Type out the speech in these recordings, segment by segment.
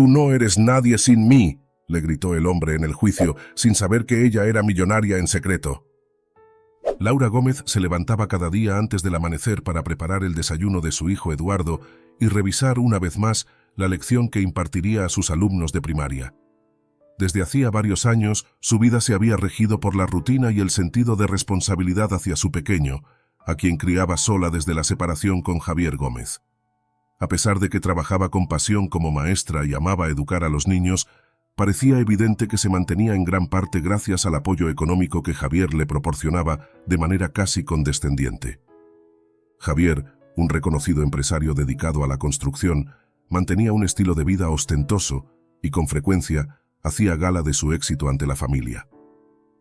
Tú no eres nadie sin mí, le gritó el hombre en el juicio, sin saber que ella era millonaria en secreto. Laura Gómez se levantaba cada día antes del amanecer para preparar el desayuno de su hijo Eduardo y revisar una vez más la lección que impartiría a sus alumnos de primaria. Desde hacía varios años, su vida se había regido por la rutina y el sentido de responsabilidad hacia su pequeño, a quien criaba sola desde la separación con Javier Gómez. A pesar de que trabajaba con pasión como maestra y amaba educar a los niños, parecía evidente que se mantenía en gran parte gracias al apoyo económico que Javier le proporcionaba de manera casi condescendiente. Javier, un reconocido empresario dedicado a la construcción, mantenía un estilo de vida ostentoso y con frecuencia hacía gala de su éxito ante la familia.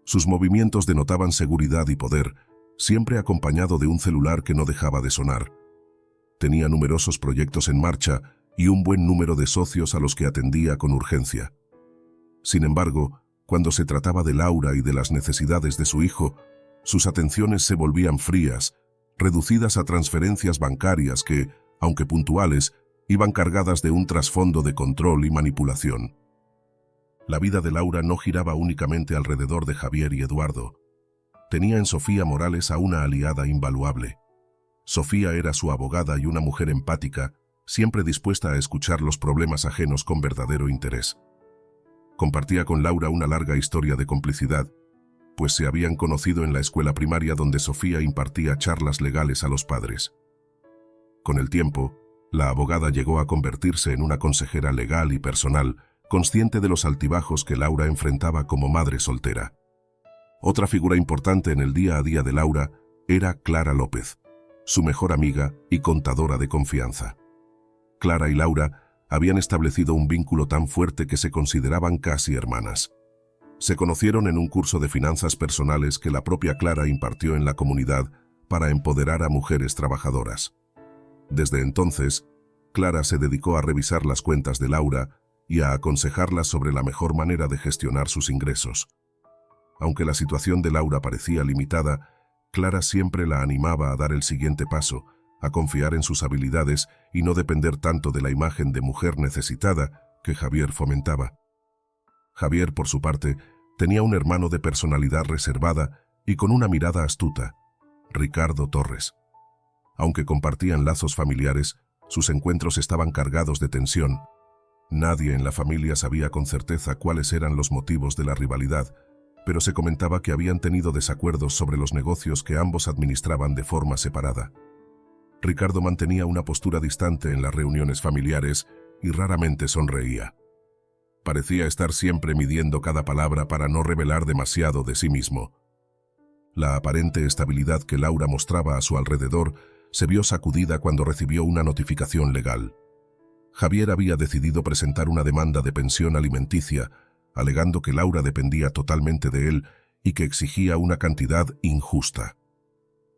Sus movimientos denotaban seguridad y poder, siempre acompañado de un celular que no dejaba de sonar. Tenía numerosos proyectos en marcha y un buen número de socios a los que atendía con urgencia. Sin embargo, cuando se trataba de Laura y de las necesidades de su hijo, sus atenciones se volvían frías, reducidas a transferencias bancarias que, aunque puntuales, iban cargadas de un trasfondo de control y manipulación. La vida de Laura no giraba únicamente alrededor de Javier y Eduardo. Tenía en Sofía Morales a una aliada invaluable. Sofía era su abogada y una mujer empática, siempre dispuesta a escuchar los problemas ajenos con verdadero interés. Compartía con Laura una larga historia de complicidad, pues se habían conocido en la escuela primaria donde Sofía impartía charlas legales a los padres. Con el tiempo, la abogada llegó a convertirse en una consejera legal y personal, consciente de los altibajos que Laura enfrentaba como madre soltera. Otra figura importante en el día a día de Laura era Clara López, su mejor amiga y contadora de confianza. Clara y Laura habían establecido un vínculo tan fuerte que se consideraban casi hermanas. Se conocieron en un curso de finanzas personales que la propia Clara impartió en la comunidad para empoderar a mujeres trabajadoras. Desde entonces, Clara se dedicó a revisar las cuentas de Laura y a aconsejarla sobre la mejor manera de gestionar sus ingresos. Aunque la situación de Laura parecía limitada, Clara siempre la animaba a dar el siguiente paso, a confiar en sus habilidades y no depender tanto de la imagen de mujer necesitada que Javier fomentaba. Javier, por su parte, tenía un hermano de personalidad reservada y con una mirada astuta, Ricardo Torres. Aunque compartían lazos familiares, sus encuentros estaban cargados de tensión. Nadie en la familia sabía con certeza cuáles eran los motivos de la rivalidad, pero se comentaba que habían tenido desacuerdos sobre los negocios que ambos administraban de forma separada. Ricardo mantenía una postura distante en las reuniones familiares y raramente sonreía. Parecía estar siempre midiendo cada palabra para no revelar demasiado de sí mismo. La aparente estabilidad que Laura mostraba a su alrededor se vio sacudida cuando recibió una notificación legal. Javier había decidido presentar una demanda de pensión alimenticia, alegando que Laura dependía totalmente de él y que exigía una cantidad injusta.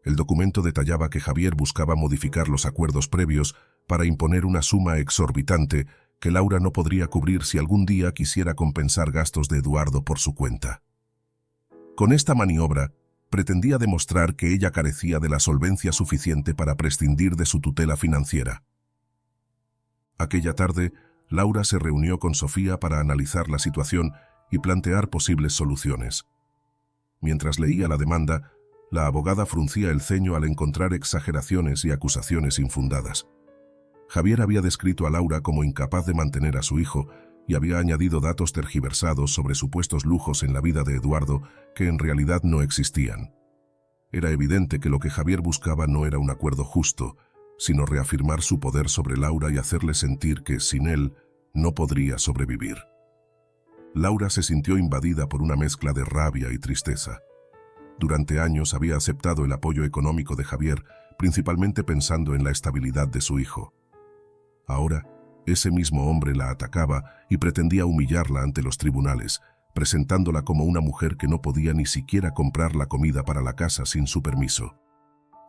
El documento detallaba que Javier buscaba modificar los acuerdos previos para imponer una suma exorbitante que Laura no podría cubrir si algún día quisiera compensar gastos de Eduardo por su cuenta. Con esta maniobra, pretendía demostrar que ella carecía de la solvencia suficiente para prescindir de su tutela financiera. Aquella tarde, Laura se reunió con Sofía para analizar la situación y plantear posibles soluciones. Mientras leía la demanda, la abogada fruncía el ceño al encontrar exageraciones y acusaciones infundadas. Javier había descrito a Laura como incapaz de mantener a su hijo y había añadido datos tergiversados sobre supuestos lujos en la vida de Eduardo que en realidad no existían. Era evidente que lo que Javier buscaba no era un acuerdo justo, sino reafirmar su poder sobre Laura y hacerle sentir que, sin él, no podría sobrevivir. Laura se sintió invadida por una mezcla de rabia y tristeza. Durante años había aceptado el apoyo económico de Javier, principalmente pensando en la estabilidad de su hijo. Ahora, ese mismo hombre la atacaba y pretendía humillarla ante los tribunales, presentándola como una mujer que no podía ni siquiera comprar la comida para la casa sin su permiso.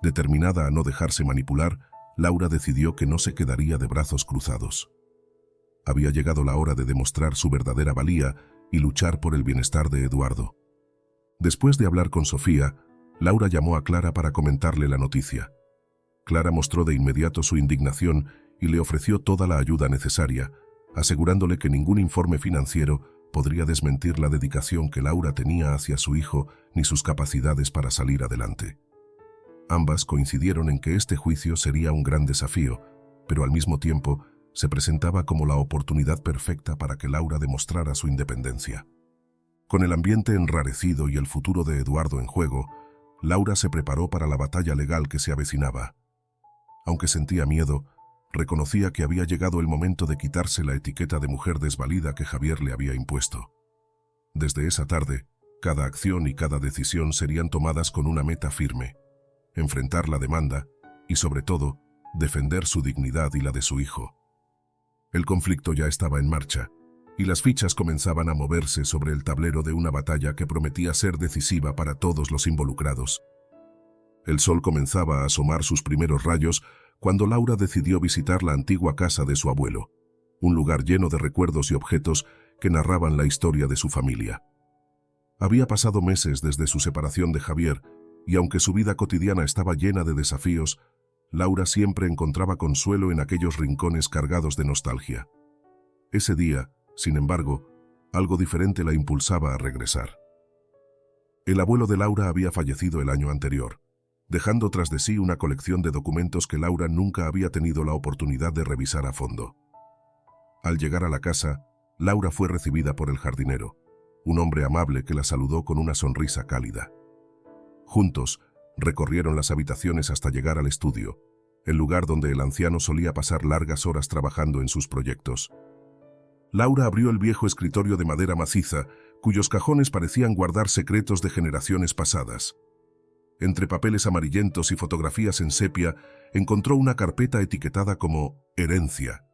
Determinada a no dejarse manipular, Laura decidió que no se quedaría de brazos cruzados. Había llegado la hora de demostrar su verdadera valía y luchar por el bienestar de Eduardo. Después de hablar con Sofía, Laura llamó a Clara para comentarle la noticia. Clara mostró de inmediato su indignación y le ofreció toda la ayuda necesaria, asegurándole que ningún informe financiero podría desmentir la dedicación que Laura tenía hacia su hijo ni sus capacidades para salir adelante. Ambas coincidieron en que este juicio sería un gran desafío, pero al mismo tiempo se presentaba como la oportunidad perfecta para que Laura demostrara su independencia. Con el ambiente enrarecido y el futuro de Eduardo en juego, Laura se preparó para la batalla legal que se avecinaba. Aunque sentía miedo, reconocía que había llegado el momento de quitarse la etiqueta de mujer desvalida que Javier le había impuesto. Desde esa tarde, cada acción y cada decisión serían tomadas con una meta firme: enfrentar la demanda y, sobre todo, defender su dignidad y la de su hijo. El conflicto ya estaba en marcha, y las fichas comenzaban a moverse sobre el tablero de una batalla que prometía ser decisiva para todos los involucrados. El sol comenzaba a asomar sus primeros rayos cuando Laura decidió visitar la antigua casa de su abuelo, un lugar lleno de recuerdos y objetos que narraban la historia de su familia. Había pasado meses desde su separación de Javier, y aunque su vida cotidiana estaba llena de desafíos, Laura siempre encontraba consuelo en aquellos rincones cargados de nostalgia. Ese día, sin embargo, algo diferente la impulsaba a regresar. El abuelo de Laura había fallecido el año anterior, dejando tras de sí una colección de documentos que Laura nunca había tenido la oportunidad de revisar a fondo. Al llegar a la casa, Laura fue recibida por el jardinero, un hombre amable que la saludó con una sonrisa cálida. Juntos, recorrieron las habitaciones hasta llegar al estudio, el lugar donde el anciano solía pasar largas horas trabajando en sus proyectos. Laura abrió el viejo escritorio de madera maciza, cuyos cajones parecían guardar secretos de generaciones pasadas. Entre papeles amarillentos y fotografías en sepia, encontró una carpeta etiquetada como «Herencia».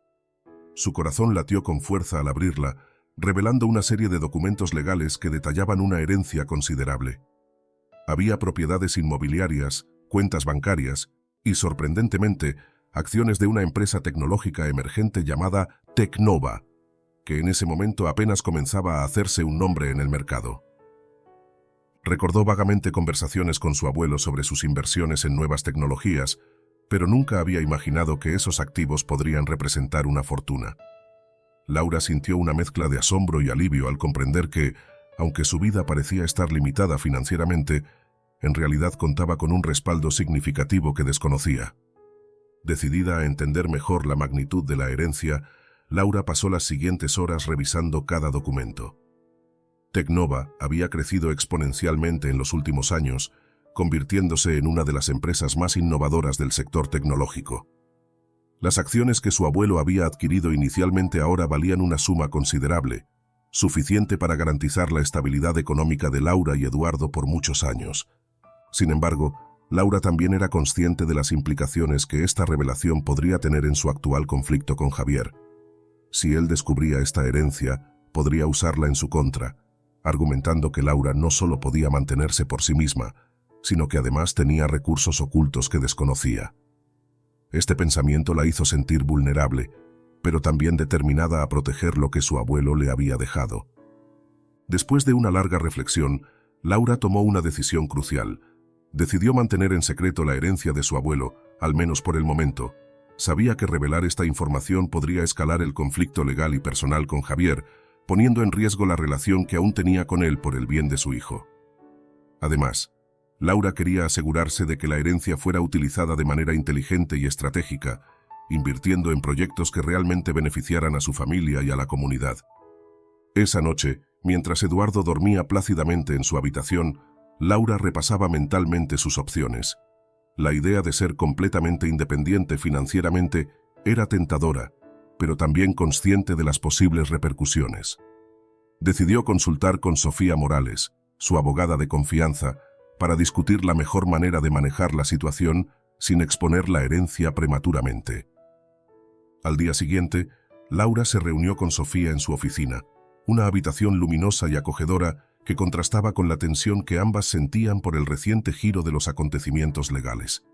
Su corazón latió con fuerza al abrirla, revelando una serie de documentos legales que detallaban una herencia considerable. Había propiedades inmobiliarias, cuentas bancarias y, sorprendentemente, acciones de una empresa tecnológica emergente llamada Tecnova, que en ese momento apenas comenzaba a hacerse un nombre en el mercado. Recordó vagamente conversaciones con su abuelo sobre sus inversiones en nuevas tecnologías, pero nunca había imaginado que esos activos podrían representar una fortuna. Laura sintió una mezcla de asombro y alivio al comprender que, aunque su vida parecía estar limitada financieramente, en realidad contaba con un respaldo significativo que desconocía. Decidida a entender mejor la magnitud de la herencia, Laura pasó las siguientes horas revisando cada documento. Tecnova había crecido exponencialmente en los últimos años, convirtiéndose en una de las empresas más innovadoras del sector tecnológico. Las acciones que su abuelo había adquirido inicialmente ahora valían una suma considerable, suficiente para garantizar la estabilidad económica de Laura y Eduardo por muchos años. Sin embargo, Laura también era consciente de las implicaciones que esta revelación podría tener en su actual conflicto con Javier. Si él descubría esta herencia, podría usarla en su contra, argumentando que Laura no solo podía mantenerse por sí misma, sino que además tenía recursos ocultos que desconocía. Este pensamiento la hizo sentir vulnerable, pero también determinada a proteger lo que su abuelo le había dejado. Después de una larga reflexión, Laura tomó una decisión crucial. Decidió mantener en secreto la herencia de su abuelo, al menos por el momento. Sabía que revelar esta información podría escalar el conflicto legal y personal con Javier, poniendo en riesgo la relación que aún tenía con él por el bien de su hijo. Además, Laura quería asegurarse de que la herencia fuera utilizada de manera inteligente y estratégica, invirtiendo en proyectos que realmente beneficiaran a su familia y a la comunidad. Esa noche, mientras Eduardo dormía plácidamente en su habitación, Laura repasaba mentalmente sus opciones. La idea de ser completamente independiente financieramente era tentadora, pero también consciente de las posibles repercusiones. Decidió consultar con Sofía Morales, su abogada de confianza, para discutir la mejor manera de manejar la situación sin exponer la herencia prematuramente. Al día siguiente, Laura se reunió con Sofía en su oficina, una habitación luminosa y acogedora que contrastaba con la tensión que ambas sentían por el reciente giro de los acontecimientos legales.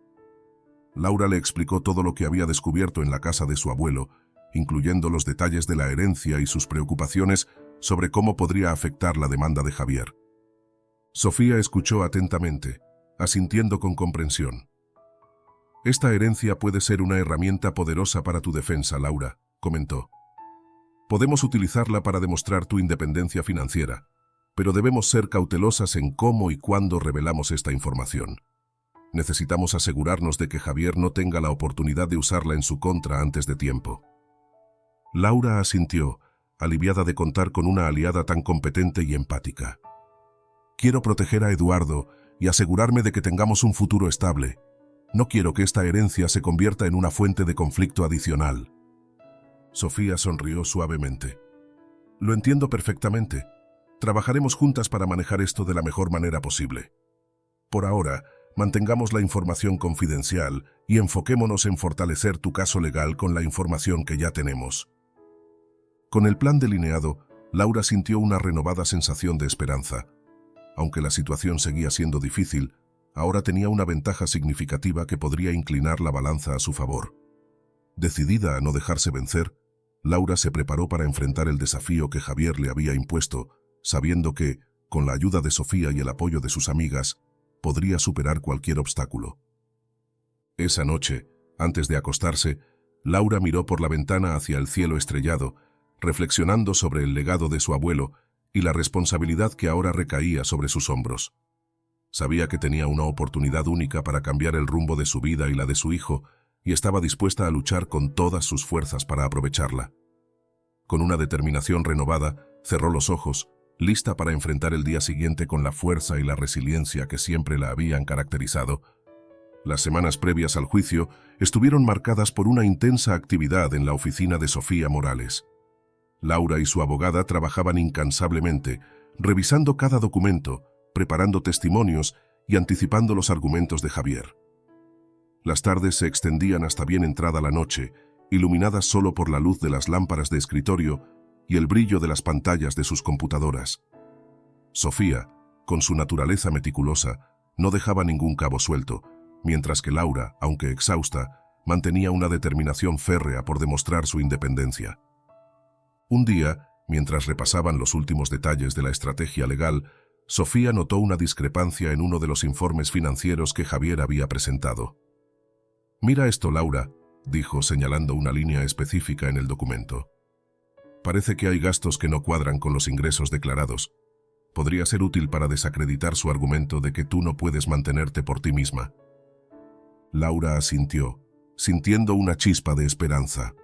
Laura le explicó todo lo que había descubierto en la casa de su abuelo, incluyendo los detalles de la herencia y sus preocupaciones sobre cómo podría afectar la demanda de Javier. Sofía escuchó atentamente, asintiendo con comprensión. «Esta herencia puede ser una herramienta poderosa para tu defensa, Laura», comentó. Podemos utilizarla para demostrar tu independencia financiera, pero debemos ser cautelosas en cómo y cuándo revelamos esta información. Necesitamos asegurarnos de que Javier no tenga la oportunidad de usarla en su contra antes de tiempo. Laura asintió, aliviada de contar con una aliada tan competente y empática. Quiero proteger a Eduardo y asegurarme de que tengamos un futuro estable. No quiero que esta herencia se convierta en una fuente de conflicto adicional. Sofía sonrió suavemente. Lo entiendo perfectamente. Trabajaremos juntas para manejar esto de la mejor manera posible. Por ahora, mantengamos la información confidencial y enfoquémonos en fortalecer tu caso legal con la información que ya tenemos. Con el plan delineado, Laura sintió una renovada sensación de esperanza. Aunque la situación seguía siendo difícil, ahora tenía una ventaja significativa que podría inclinar la balanza a su favor. Decidida a no dejarse vencer, Laura se preparó para enfrentar el desafío que Javier le había impuesto, sabiendo que, con la ayuda de Sofía y el apoyo de sus amigas, podría superar cualquier obstáculo. Esa noche, antes de acostarse, Laura miró por la ventana hacia el cielo estrellado, reflexionando sobre el legado de su abuelo y la responsabilidad que ahora recaía sobre sus hombros. Sabía que tenía una oportunidad única para cambiar el rumbo de su vida y la de su hijo, y estaba dispuesta a luchar con todas sus fuerzas para aprovecharla. Con una determinación renovada, cerró los ojos, lista para enfrentar el día siguiente con la fuerza y la resiliencia que siempre la habían caracterizado. Las semanas previas al juicio estuvieron marcadas por una intensa actividad en la oficina de Sofía Morales. Laura y su abogada trabajaban incansablemente, revisando cada documento, preparando testimonios y anticipando los argumentos de Javier. Las tardes se extendían hasta bien entrada la noche, iluminadas solo por la luz de las lámparas de escritorio y el brillo de las pantallas de sus computadoras. Sofía, con su naturaleza meticulosa, no dejaba ningún cabo suelto, mientras que Laura, aunque exhausta, mantenía una determinación férrea por demostrar su independencia. Un día, mientras repasaban los últimos detalles de la estrategia legal, Sofía notó una discrepancia en uno de los informes financieros que Javier había presentado. «Mira esto, Laura», dijo señalando una línea específica en el documento. «Parece que hay gastos que no cuadran con los ingresos declarados. Podría ser útil para desacreditar su argumento de que tú no puedes mantenerte por ti misma». Laura asintió, sintiendo una chispa de esperanza.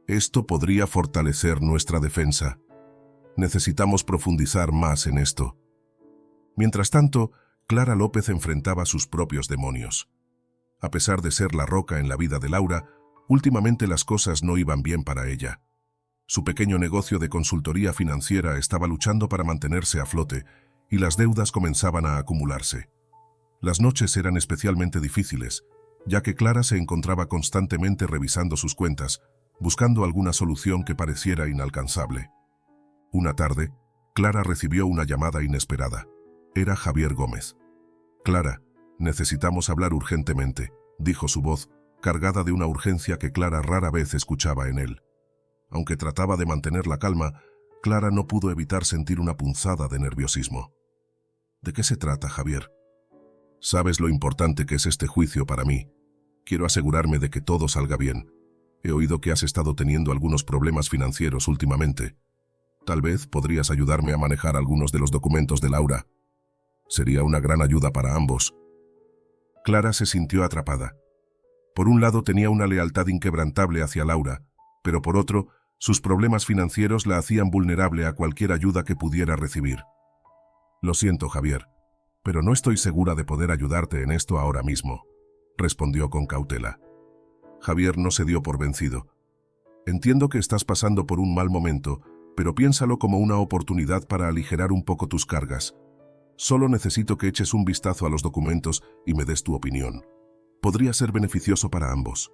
«Esto podría fortalecer nuestra defensa. Necesitamos profundizar más en esto». Mientras tanto, Clara López enfrentaba sus propios demonios. A pesar de ser la roca en la vida de Laura, últimamente las cosas no iban bien para ella. Su pequeño negocio de consultoría financiera estaba luchando para mantenerse a flote y las deudas comenzaban a acumularse. Las noches eran especialmente difíciles, ya que Clara se encontraba constantemente revisando sus cuentas, buscando alguna solución que pareciera inalcanzable. Una tarde, Clara recibió una llamada inesperada. Era Javier Gómez. «Clara, necesitamos hablar urgentemente», dijo su voz, cargada de una urgencia que Clara rara vez escuchaba en él. Aunque trataba de mantener la calma, Clara no pudo evitar sentir una punzada de nerviosismo. «¿De qué se trata, Javier?» «Sabes lo importante que es este juicio para mí. Quiero asegurarme de que todo salga bien. He oído que has estado teniendo algunos problemas financieros últimamente. Tal vez podrías ayudarme a manejar algunos de los documentos de Laura. Sería una gran ayuda para ambos». Clara se sintió atrapada. Por un lado tenía una lealtad inquebrantable hacia Laura, pero por otro, sus problemas financieros la hacían vulnerable a cualquier ayuda que pudiera recibir. «Lo siento, Javier, pero no estoy segura de poder ayudarte en esto ahora mismo», respondió con cautela. Javier no se dio por vencido. «Entiendo que estás pasando por un mal momento, pero piénsalo como una oportunidad para aligerar un poco tus cargas. Solo necesito que eches un vistazo a los documentos y me des tu opinión. Podría ser beneficioso para ambos».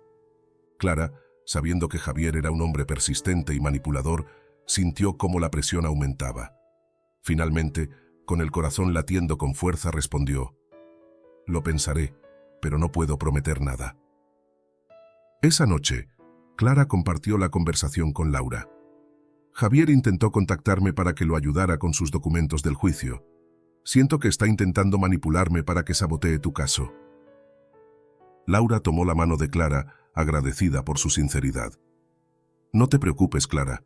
Clara, sabiendo que Javier era un hombre persistente y manipulador, sintió cómo la presión aumentaba. Finalmente, con el corazón latiendo con fuerza, respondió: «Lo pensaré, pero no puedo prometer nada». Esa noche, Clara compartió la conversación con Laura. «Javier intentó contactarme para que lo ayudara con sus documentos del juicio. Siento que está intentando manipularme para que sabotee tu caso». Laura tomó la mano de Clara, agradecida por su sinceridad. «No te preocupes, Clara.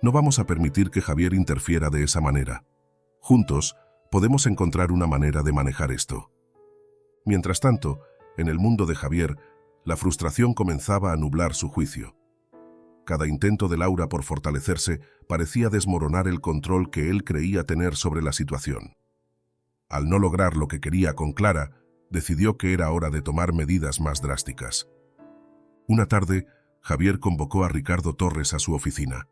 No vamos a permitir que Javier interfiera de esa manera. Juntos, podemos encontrar una manera de manejar esto. Mientras tanto, en el mundo de Javier, la frustración comenzaba a nublar su juicio. Cada intento de Laura por fortalecerse parecía desmoronar el control que él creía tener sobre la situación. Al no lograr lo que quería con Clara, decidió que era hora de tomar medidas más drásticas. Una tarde, Javier convocó a Ricardo Torres a su oficina.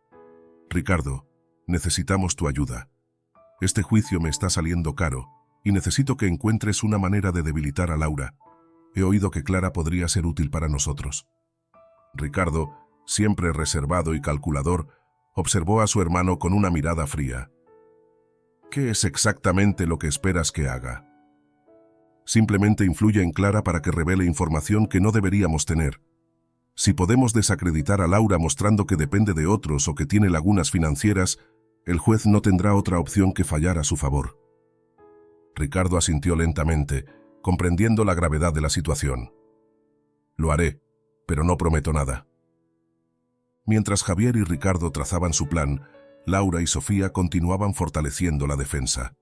«Ricardo, necesitamos tu ayuda. Este juicio me está saliendo caro y necesito que encuentres una manera de debilitar a Laura. He oído que Clara podría ser útil para nosotros». Ricardo, siempre reservado y calculador, observó a su hermano con una mirada fría. «¿Qué es exactamente lo que esperas que haga?» «Simplemente influye en Clara para que revele información que no deberíamos tener. Si podemos desacreditar a Laura mostrando que depende de otros o que tiene lagunas financieras, el juez no tendrá otra opción que fallar a su favor». Ricardo asintió lentamente, comprendiendo la gravedad de la situación. «Lo haré, pero no prometo nada». Mientras Javier y Ricardo trazaban su plan, Laura y Sofía continuaban fortaleciendo la defensa.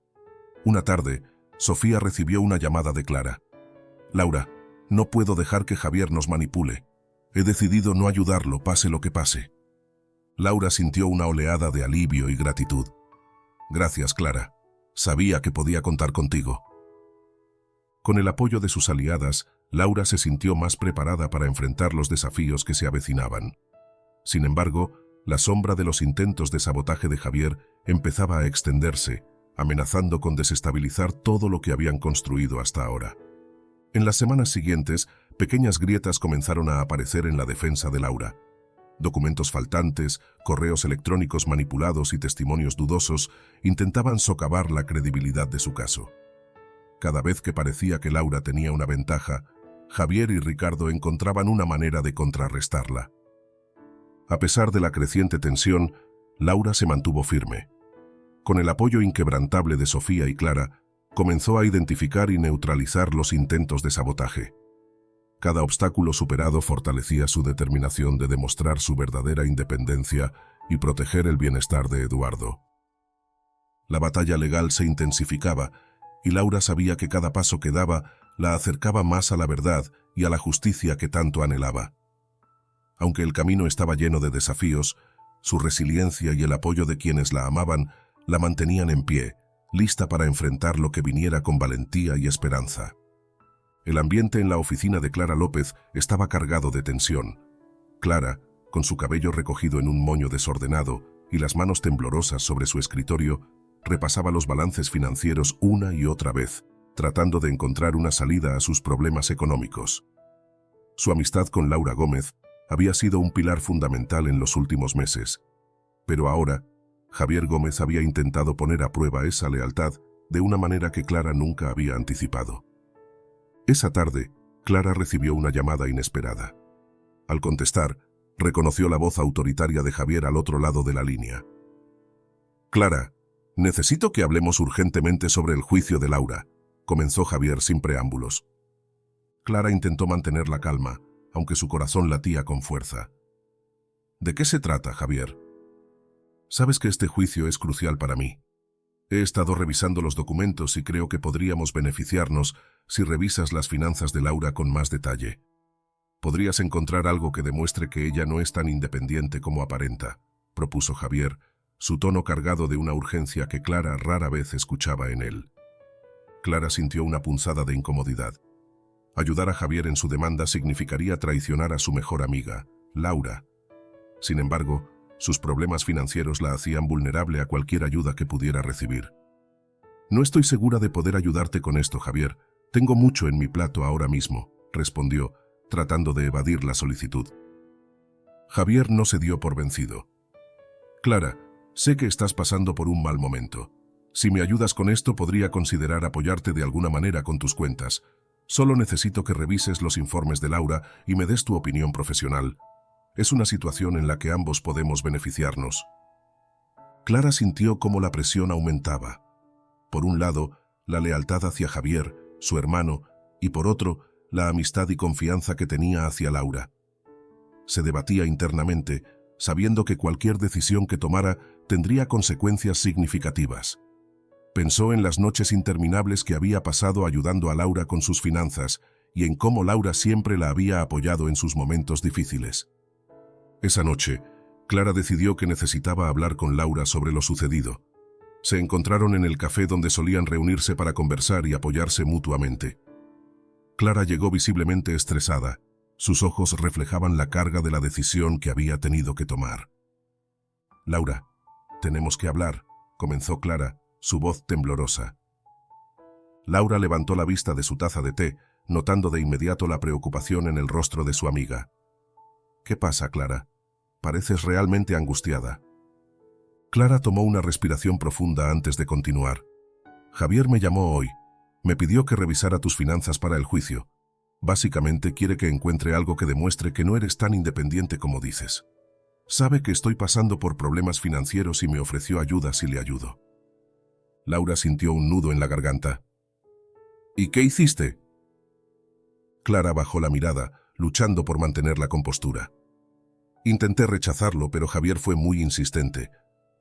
Una tarde, Sofía recibió una llamada de Clara. «Laura, no puedo dejar que Javier nos manipule. He decidido no ayudarlo, pase lo que pase». Laura sintió una oleada de alivio y gratitud. «Gracias, Clara. Sabía que podía contar contigo». Con el apoyo de sus aliadas, Laura se sintió más preparada para enfrentar los desafíos que se avecinaban. Sin embargo, la sombra de los intentos de sabotaje de Javier empezaba a extenderse, amenazando con desestabilizar todo lo que habían construido hasta ahora. En las semanas siguientes, pequeñas grietas comenzaron a aparecer en la defensa de Laura. Documentos faltantes, correos electrónicos manipulados y testimonios dudosos intentaban socavar la credibilidad de su caso. Cada vez que parecía que Laura tenía una ventaja, Javier y Ricardo encontraban una manera de contrarrestarla. A pesar de la creciente tensión, Laura se mantuvo firme. Con el apoyo inquebrantable de Sofía y Clara, comenzó a identificar y neutralizar los intentos de sabotaje. Cada obstáculo superado fortalecía su determinación de demostrar su verdadera independencia y proteger el bienestar de Eduardo. La batalla legal se intensificaba y Laura sabía que cada paso que daba la acercaba más a la verdad y a la justicia que tanto anhelaba. Aunque el camino estaba lleno de desafíos, su resiliencia y el apoyo de quienes la amaban la mantenían en pie, lista para enfrentar lo que viniera con valentía y esperanza. El ambiente en la oficina de Clara López estaba cargado de tensión. Clara, con su cabello recogido en un moño desordenado y las manos temblorosas sobre su escritorio, repasaba los balances financieros una y otra vez, tratando de encontrar una salida a sus problemas económicos. Su amistad con Laura Gómez había sido un pilar fundamental en los últimos meses, pero ahora, Javier Gómez había intentado poner a prueba esa lealtad de una manera que Clara nunca había anticipado. Esa tarde, Clara recibió una llamada inesperada. Al contestar, reconoció la voz autoritaria de Javier al otro lado de la línea. «Clara, necesito que hablemos urgentemente sobre el juicio de Laura», comenzó Javier sin preámbulos. Clara intentó mantener la calma, aunque su corazón latía con fuerza. «¿De qué se trata, Javier?» «Sabes que este juicio es crucial para mí. He estado revisando los documentos y creo que podríamos beneficiarnos si revisas las finanzas de Laura con más detalle. Podrías encontrar algo que demuestre que ella no es tan independiente como aparenta», propuso Javier, su tono cargado de una urgencia que Clara rara vez escuchaba en él. Clara sintió una punzada de incomodidad. Ayudar a Javier en su demanda significaría traicionar a su mejor amiga, Laura. Sin embargo, sus problemas financieros la hacían vulnerable a cualquier ayuda que pudiera recibir. «No estoy segura de poder ayudarte con esto, Javier. Tengo mucho en mi plato ahora mismo», respondió, tratando de evadir la solicitud. Javier no se dio por vencido. «Clara, sé que estás pasando por un mal momento. Si me ayudas con esto, podría considerar apoyarte de alguna manera con tus cuentas. Solo necesito que revises los informes de Laura y me des tu opinión profesional. Es una situación en la que ambos podemos beneficiarnos». Clara sintió cómo la presión aumentaba. Por un lado, la lealtad hacia Javier, su hermano, y por otro, la amistad y confianza que tenía hacia Laura. Se debatía internamente, sabiendo que cualquier decisión que tomara tendría consecuencias significativas. Pensó en las noches interminables que había pasado ayudando a Laura con sus finanzas y en cómo Laura siempre la había apoyado en sus momentos difíciles. Esa noche, Clara decidió que necesitaba hablar con Laura sobre lo sucedido. Se encontraron en el café donde solían reunirse para conversar y apoyarse mutuamente. Clara llegó visiblemente estresada. Sus ojos reflejaban la carga de la decisión que había tenido que tomar. «Laura, tenemos que hablar», comenzó Clara, su voz temblorosa. Laura levantó la vista de su taza de té, notando de inmediato la preocupación en el rostro de su amiga. «¿Qué pasa, Clara? Pareces realmente angustiada». Clara tomó una respiración profunda antes de continuar. «Javier me llamó hoy. Me pidió que revisara tus finanzas para el juicio. Básicamente quiere que encuentre algo que demuestre que no eres tan independiente como dices. Sabe que estoy pasando por problemas financieros y me ofreció ayuda si le ayudo». Laura sintió un nudo en la garganta. «¿Y qué hiciste?». Clara bajó la mirada, luchando por mantener la compostura. «Intenté rechazarlo, pero Javier fue muy insistente.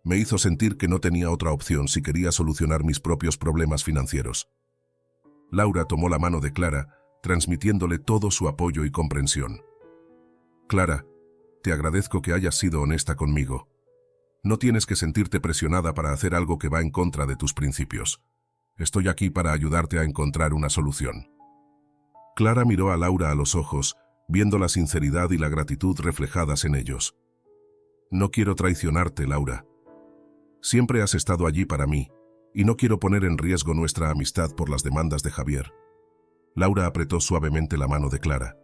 Me hizo sentir que no tenía otra opción si quería solucionar mis propios problemas financieros». Laura tomó la mano de Clara, transmitiéndole todo su apoyo y comprensión. «Clara, te agradezco que hayas sido honesta conmigo. No tienes que sentirte presionada para hacer algo que va en contra de tus principios. Estoy aquí para ayudarte a encontrar una solución». Clara miró a Laura a los ojos, viendo la sinceridad y la gratitud reflejadas en ellos. «No quiero traicionarte, Laura. Siempre has estado allí para mí, y no quiero poner en riesgo nuestra amistad por las demandas de Javier». Laura apretó suavemente la mano de Clara.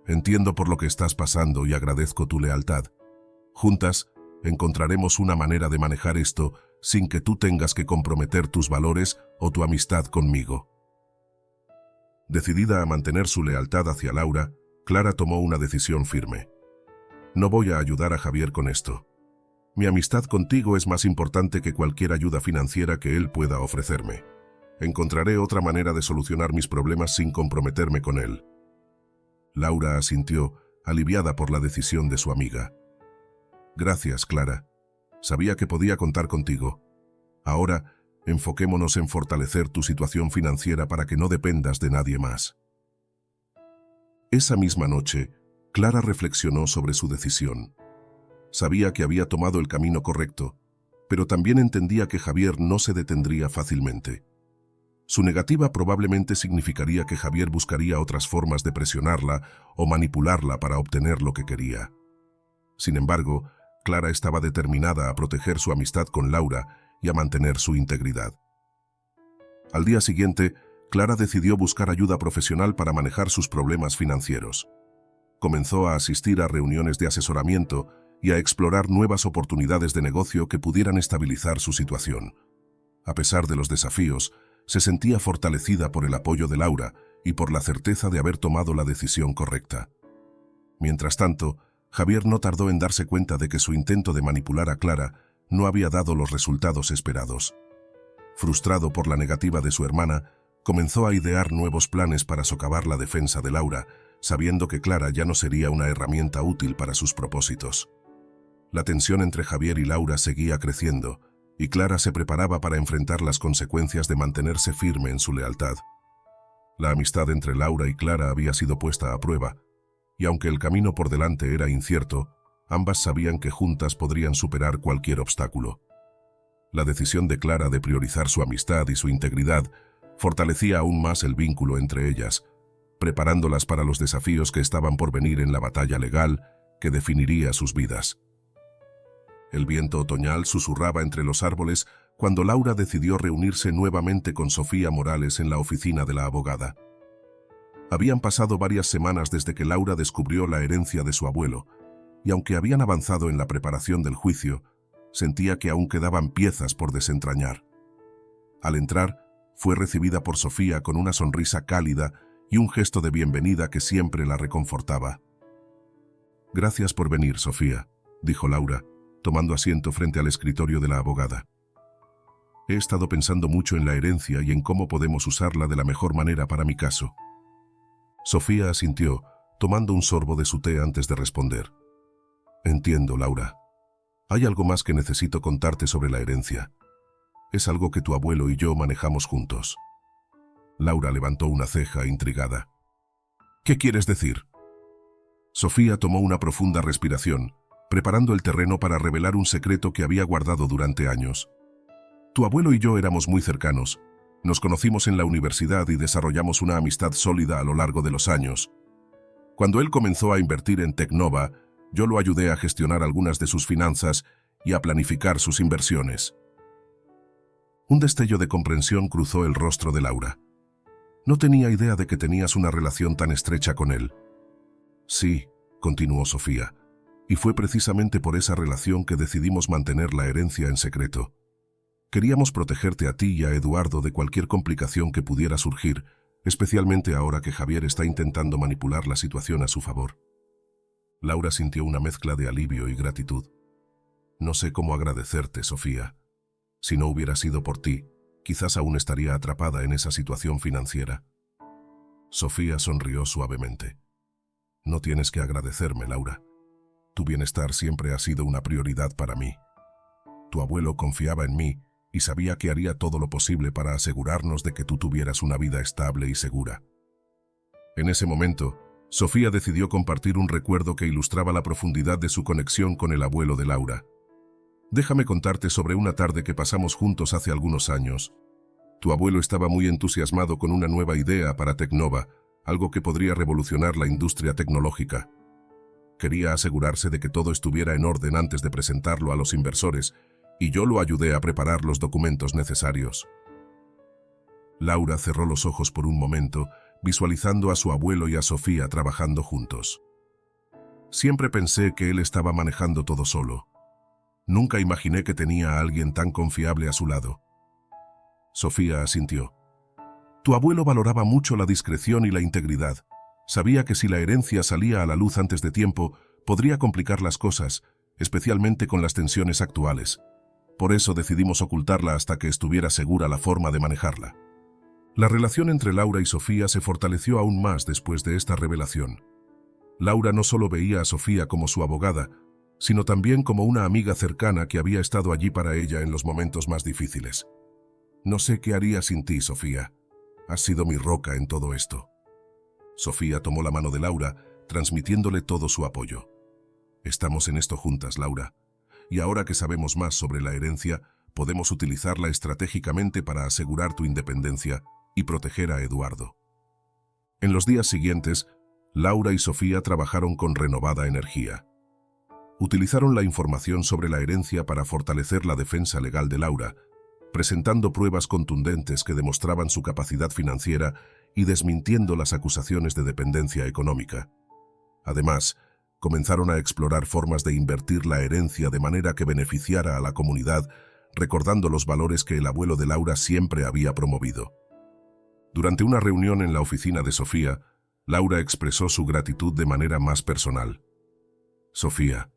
«Entiendo por lo que estás pasando y agradezco tu lealtad. Juntas, encontraremos una manera de manejar esto sin que tú tengas que comprometer tus valores o tu amistad conmigo». Decidida a mantener su lealtad hacia Laura, Clara tomó una decisión firme. «No voy a ayudar a Javier con esto. Mi amistad contigo es más importante que cualquier ayuda financiera que él pueda ofrecerme. Encontraré otra manera de solucionar mis problemas sin comprometerme con él». Laura asintió, aliviada por la decisión de su amiga. «Gracias, Clara. Sabía que podía contar contigo. Ahora, enfoquémonos en fortalecer tu situación financiera para que no dependas de nadie más». Esa misma noche, Clara reflexionó sobre su decisión. Sabía que había tomado el camino correcto, pero también entendía que Javier no se detendría fácilmente. Su negativa probablemente significaría que Javier buscaría otras formas de presionarla o manipularla para obtener lo que quería. Sin embargo, Clara estaba determinada a proteger su amistad con Laura y a mantener su integridad. Al día siguiente, Clara decidió buscar ayuda profesional para manejar sus problemas financieros. Comenzó a asistir a reuniones de asesoramiento y a explorar nuevas oportunidades de negocio que pudieran estabilizar su situación. A pesar de los desafíos, se sentía fortalecida por el apoyo de Laura y por la certeza de haber tomado la decisión correcta. Mientras tanto, Javier no tardó en darse cuenta de que su intento de manipular a Clara no había dado los resultados esperados. Frustrado por la negativa de su hermana, comenzó a idear nuevos planes para socavar la defensa de Laura, sabiendo que Clara ya no sería una herramienta útil para sus propósitos. La tensión entre Javier y Laura seguía creciendo, y Clara se preparaba para enfrentar las consecuencias de mantenerse firme en su lealtad. La amistad entre Laura y Clara había sido puesta a prueba, y aunque el camino por delante era incierto, ambas sabían que juntas podrían superar cualquier obstáculo. La decisión de Clara de priorizar su amistad y su integridad fortalecía aún más el vínculo entre ellas, preparándolas para los desafíos que estaban por venir en la batalla legal que definiría sus vidas. El viento otoñal susurraba entre los árboles cuando Laura decidió reunirse nuevamente con Sofía Morales en la oficina de la abogada. Habían pasado varias semanas desde que Laura descubrió la herencia de su abuelo, y aunque habían avanzado en la preparación del juicio, sentía que aún quedaban piezas por desentrañar. Al entrar, fue recibida por Sofía con una sonrisa cálida y un gesto de bienvenida que siempre la reconfortaba. «Gracias por venir, Sofía», dijo Laura, tomando asiento frente al escritorio de la abogada. «He estado pensando mucho en la herencia y en cómo podemos usarla de la mejor manera para mi caso». Sofía asintió, tomando un sorbo de su té antes de responder. Entiendo, Laura. Hay algo más que necesito contarte sobre la herencia. Es algo que tu abuelo y yo manejamos juntos. Laura levantó una ceja intrigada. ¿Qué quieres decir? Sofía tomó una profunda respiración, preparando el terreno para revelar un secreto que había guardado durante años. Tu abuelo y yo éramos muy cercanos. Nos conocimos en la universidad y desarrollamos una amistad sólida a lo largo de los años. Cuando él comenzó a invertir en Tecnova, yo lo ayudé a gestionar algunas de sus finanzas y a planificar sus inversiones. Un destello de comprensión cruzó el rostro de Laura. No tenía idea de que tenías una relación tan estrecha con él. Sí, continuó Sofía, y fue precisamente por esa relación que decidimos mantener la herencia en secreto. Queríamos protegerte a ti y a Eduardo de cualquier complicación que pudiera surgir, especialmente ahora que Javier está intentando manipular la situación a su favor. Laura sintió una mezcla de alivio y gratitud. No sé cómo agradecerte, Sofía. Si no hubiera sido por ti, quizás aún estaría atrapada en esa situación financiera. Sofía sonrió suavemente. No tienes que agradecerme, Laura. Tu bienestar siempre ha sido una prioridad para mí. Tu abuelo confiaba en mí y sabía que haría todo lo posible para asegurarnos de que tú tuvieras una vida estable y segura. En ese momento, Sofía decidió compartir un recuerdo que ilustraba la profundidad de su conexión con el abuelo de Laura. Déjame contarte sobre una tarde que pasamos juntos hace algunos años. Tu abuelo estaba muy entusiasmado con una nueva idea para Tecnova, algo que podría revolucionar la industria tecnológica. Quería asegurarse de que todo estuviera en orden antes de presentarlo a los inversores, y yo lo ayudé a preparar los documentos necesarios. Laura cerró los ojos por un momento, visualizando a su abuelo y a Sofía trabajando juntos. Siempre pensé que él estaba manejando todo solo. Nunca imaginé que tenía a alguien tan confiable a su lado. Sofía asintió. Tu abuelo valoraba mucho la discreción y la integridad. Sabía que si la herencia salía a la luz antes de tiempo, podría complicar las cosas, especialmente con las tensiones actuales. Por eso decidimos ocultarla hasta que estuviera segura la forma de manejarla. La relación entre Laura y Sofía se fortaleció aún más después de esta revelación. Laura no solo veía a Sofía como su abogada, sino también como una amiga cercana que había estado allí para ella en los momentos más difíciles. No sé qué haría sin ti, Sofía. Has sido mi roca en todo esto. Sofía tomó la mano de Laura, transmitiéndole todo su apoyo. Estamos en esto juntas, Laura. Y ahora que sabemos más sobre la herencia, podemos utilizarla estratégicamente para asegurar tu independencia y proteger a Eduardo. En los días siguientes, Laura y Sofía trabajaron con renovada energía. Utilizaron la información sobre la herencia para fortalecer la defensa legal de Laura, presentando pruebas contundentes que demostraban su capacidad financiera y desmintiendo las acusaciones de dependencia económica. Además, comenzaron a explorar formas de invertir la herencia de manera que beneficiara a la comunidad, recordando los valores que el abuelo de Laura siempre había promovido. Durante una reunión en la oficina de Sofía, Laura expresó su gratitud de manera más personal. Sofía,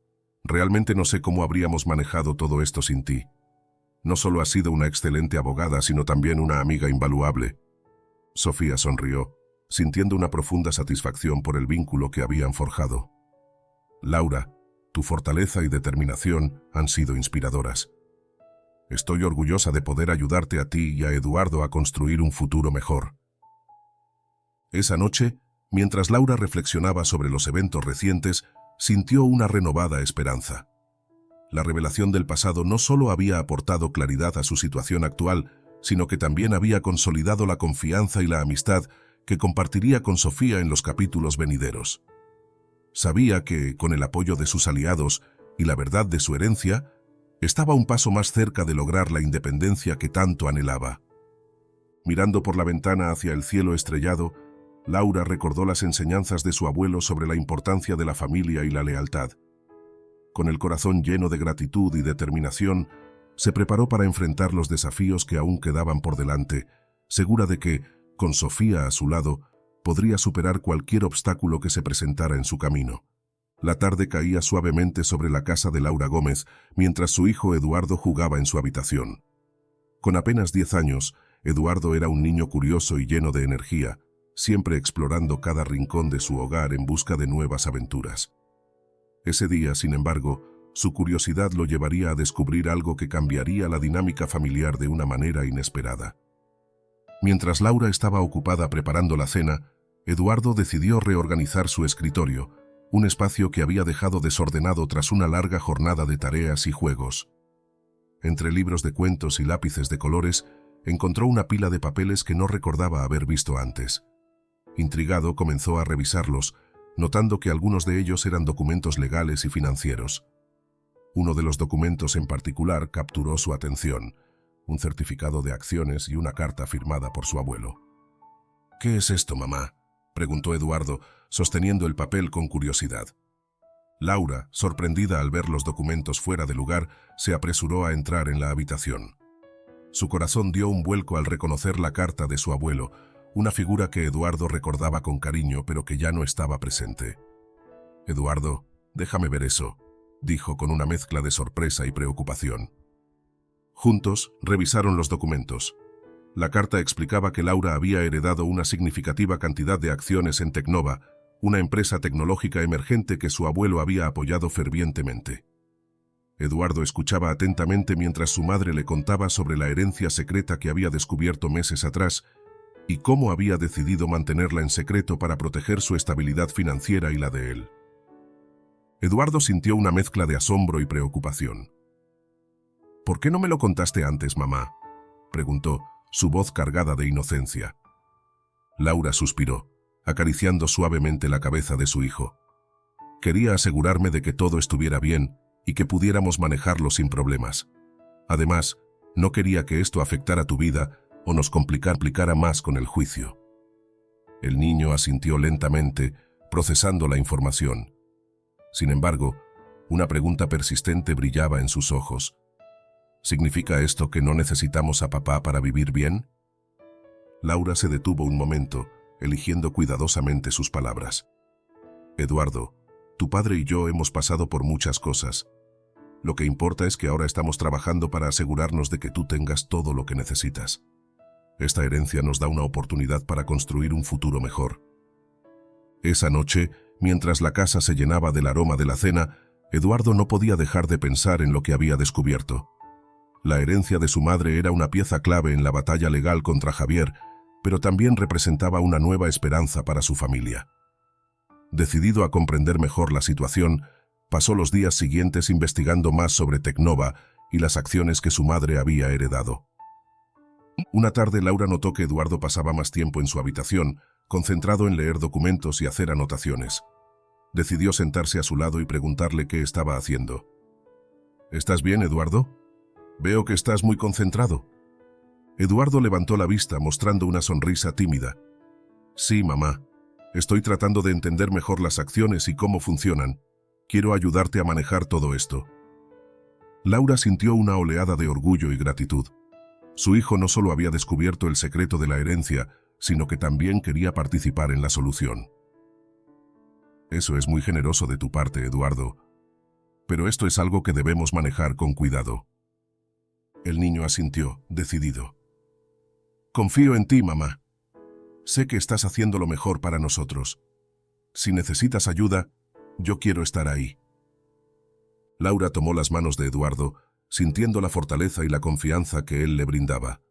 realmente no sé cómo habríamos manejado todo esto sin ti. No solo has sido una excelente abogada, sino también una amiga invaluable. Sofía sonrió, sintiendo una profunda satisfacción por el vínculo que habían forjado. Laura, tu fortaleza y determinación han sido inspiradoras. Estoy orgullosa de poder ayudarte a ti y a Eduardo a construir un futuro mejor. Esa noche, mientras Laura reflexionaba sobre los eventos recientes, sintió una renovada esperanza. La revelación del pasado no solo había aportado claridad a su situación actual, sino que también había consolidado la confianza y la amistad que compartiría con Sofía en los capítulos venideros. Sabía que, con el apoyo de sus aliados y la verdad de su herencia, estaba un paso más cerca de lograr la independencia que tanto anhelaba. Mirando por la ventana hacia el cielo estrellado, Laura recordó las enseñanzas de su abuelo sobre la importancia de la familia y la lealtad. Con el corazón lleno de gratitud y determinación, se preparó para enfrentar los desafíos que aún quedaban por delante, segura de que, con Sofía a su lado, podría superar cualquier obstáculo que se presentara en su camino. La tarde caía suavemente sobre la casa de Laura Gómez, mientras su hijo Eduardo jugaba en su habitación. Con apenas 10 años, Eduardo era un niño curioso y lleno de energía, siempre explorando cada rincón de su hogar en busca de nuevas aventuras. Ese día, sin embargo, su curiosidad lo llevaría a descubrir algo que cambiaría la dinámica familiar de una manera inesperada. Mientras Laura estaba ocupada preparando la cena, Eduardo decidió reorganizar su escritorio, un espacio que había dejado desordenado tras una larga jornada de tareas y juegos. Entre libros de cuentos y lápices de colores, encontró una pila de papeles que no recordaba haber visto antes. Intrigado, comenzó a revisarlos, notando que algunos de ellos eran documentos legales y financieros. Uno de los documentos en particular capturó su atención: un certificado de acciones y una carta firmada por su abuelo. «¿Qué es esto, mamá?», preguntó Eduardo, sosteniendo el papel con curiosidad. Laura, sorprendida al ver los documentos fuera de lugar, se apresuró a entrar en la habitación. Su corazón dio un vuelco al reconocer la carta de su abuelo, una figura que Eduardo recordaba con cariño pero que ya no estaba presente. «Eduardo, déjame ver eso», dijo con una mezcla de sorpresa y preocupación. Juntos, revisaron los documentos. La carta explicaba que Laura había heredado una significativa cantidad de acciones en Tecnova, una empresa tecnológica emergente que su abuelo había apoyado fervientemente. Eduardo escuchaba atentamente mientras su madre le contaba sobre la herencia secreta que había descubierto meses atrás y cómo había decidido mantenerla en secreto para proteger su estabilidad financiera y la de él. Eduardo sintió una mezcla de asombro y preocupación. «¿Por qué no me lo contaste antes, mamá?», preguntó, su voz cargada de inocencia. Laura suspiró, acariciando suavemente la cabeza de su hijo. «Quería asegurarme de que todo estuviera bien y que pudiéramos manejarlo sin problemas. Además, no quería que esto afectara tu vida o nos complicara más con el juicio». El niño asintió lentamente, procesando la información. Sin embargo, una pregunta persistente brillaba en sus ojos. «¿Significa esto que no necesitamos a papá para vivir bien?». Laura se detuvo un momento, eligiendo cuidadosamente sus palabras. «Eduardo, tu padre y yo hemos pasado por muchas cosas. Lo que importa es que ahora estamos trabajando para asegurarnos de que tú tengas todo lo que necesitas. Esta herencia nos da una oportunidad para construir un futuro mejor». Esa noche, mientras la casa se llenaba del aroma de la cena, Eduardo no podía dejar de pensar en lo que había descubierto. La herencia de su madre era una pieza clave en la batalla legal contra Javier, pero también representaba una nueva esperanza para su familia. Decidido a comprender mejor la situación, pasó los días siguientes investigando más sobre Tecnova y las acciones que su madre había heredado. Una tarde Laura notó que Eduardo pasaba más tiempo en su habitación, concentrado en leer documentos y hacer anotaciones. Decidió sentarse a su lado y preguntarle qué estaba haciendo. «¿Estás bien, Eduardo? Veo que estás muy concentrado». Eduardo levantó la vista mostrando una sonrisa tímida. «Sí, mamá. Estoy tratando de entender mejor las acciones y cómo funcionan. Quiero ayudarte a manejar todo esto». Laura sintió una oleada de orgullo y gratitud. Su hijo no solo había descubierto el secreto de la herencia, sino que también quería participar en la solución. «Eso es muy generoso de tu parte, Eduardo. Pero esto es algo que debemos manejar con cuidado». El niño asintió, decidido. «Confío en ti, mamá. Sé que estás haciendo lo mejor para nosotros. Si necesitas ayuda, yo quiero estar ahí». Laura tomó las manos de Eduardo, sintiendo la fortaleza y la confianza que él le brindaba.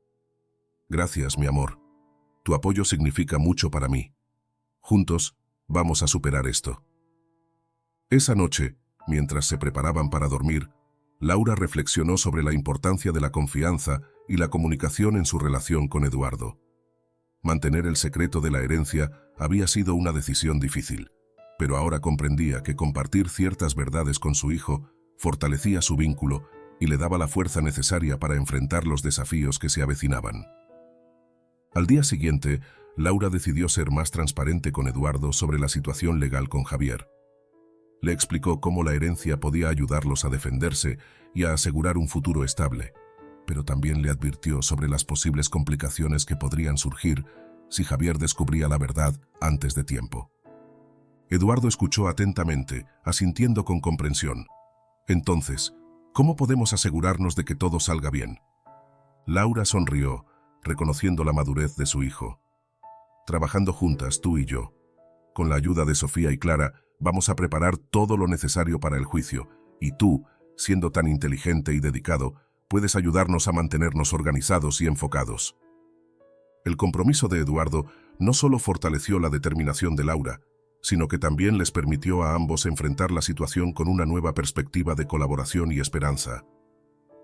«Gracias, mi amor. Tu apoyo significa mucho para mí. Juntos, vamos a superar esto». Esa noche, mientras se preparaban para dormir, Laura reflexionó sobre la importancia de la confianza y la comunicación en su relación con Eduardo. Mantener el secreto de la herencia había sido una decisión difícil, pero ahora comprendía que compartir ciertas verdades con su hijo fortalecía su vínculo y le daba la fuerza necesaria para enfrentar los desafíos que se avecinaban. Al día siguiente, Laura decidió ser más transparente con Eduardo sobre la situación legal con Javier. Le explicó cómo la herencia podía ayudarlos a defenderse y a asegurar un futuro estable, pero también le advirtió sobre las posibles complicaciones que podrían surgir si Javier descubría la verdad antes de tiempo. Eduardo escuchó atentamente, asintiendo con comprensión. «Entonces, ¿cómo podemos asegurarnos de que todo salga bien?». Laura sonrió, reconociendo la madurez de su hijo. «Trabajando juntas, tú y yo. Con la ayuda de Sofía y Clara, Vamos a preparar todo lo necesario para el juicio, y tú, siendo tan inteligente y dedicado, puedes ayudarnos a mantenernos organizados y enfocados. El compromiso de Eduardo no solo fortaleció la determinación de Laura, sino que también les permitió a ambos enfrentar la situación con una nueva perspectiva de colaboración y esperanza.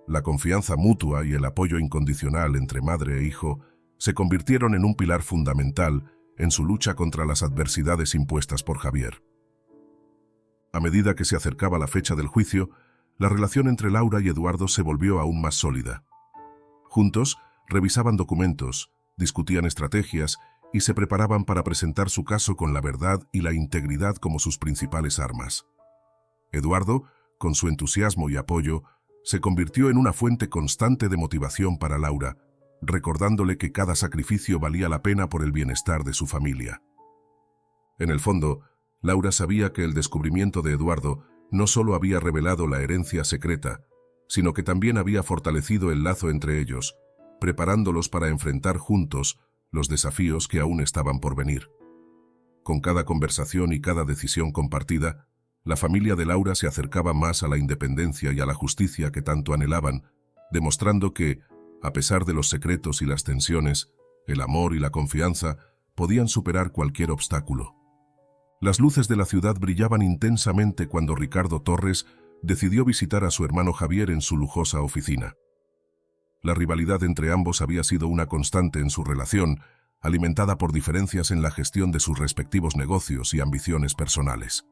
La confianza mutua y el apoyo incondicional entre madre e hijo se convirtieron en un pilar fundamental en su lucha contra las adversidades impuestas por Javier. A medida que se acercaba la fecha del juicio, la relación entre Laura y Eduardo se volvió aún más sólida. Juntos, revisaban documentos, discutían estrategias y se preparaban para presentar su caso con la verdad y la integridad como sus principales armas. Eduardo, con su entusiasmo y apoyo, se convirtió en una fuente constante de motivación para Laura, recordándole que cada sacrificio valía la pena por el bienestar de su familia. En el fondo, Laura sabía que el descubrimiento de Eduardo no solo había revelado la herencia secreta, sino que también había fortalecido el lazo entre ellos, preparándolos para enfrentar juntos los desafíos que aún estaban por venir. Con cada conversación y cada decisión compartida, la familia de Laura se acercaba más a la independencia y a la justicia que tanto anhelaban, demostrando que, a pesar de los secretos y las tensiones, el amor y la confianza podían superar cualquier obstáculo. Las luces de la ciudad brillaban intensamente cuando Ricardo Torres decidió visitar a su hermano Javier en su lujosa oficina. La rivalidad entre ambos había sido una constante en su relación, alimentada por diferencias en la gestión de sus respectivos negocios y ambiciones personales.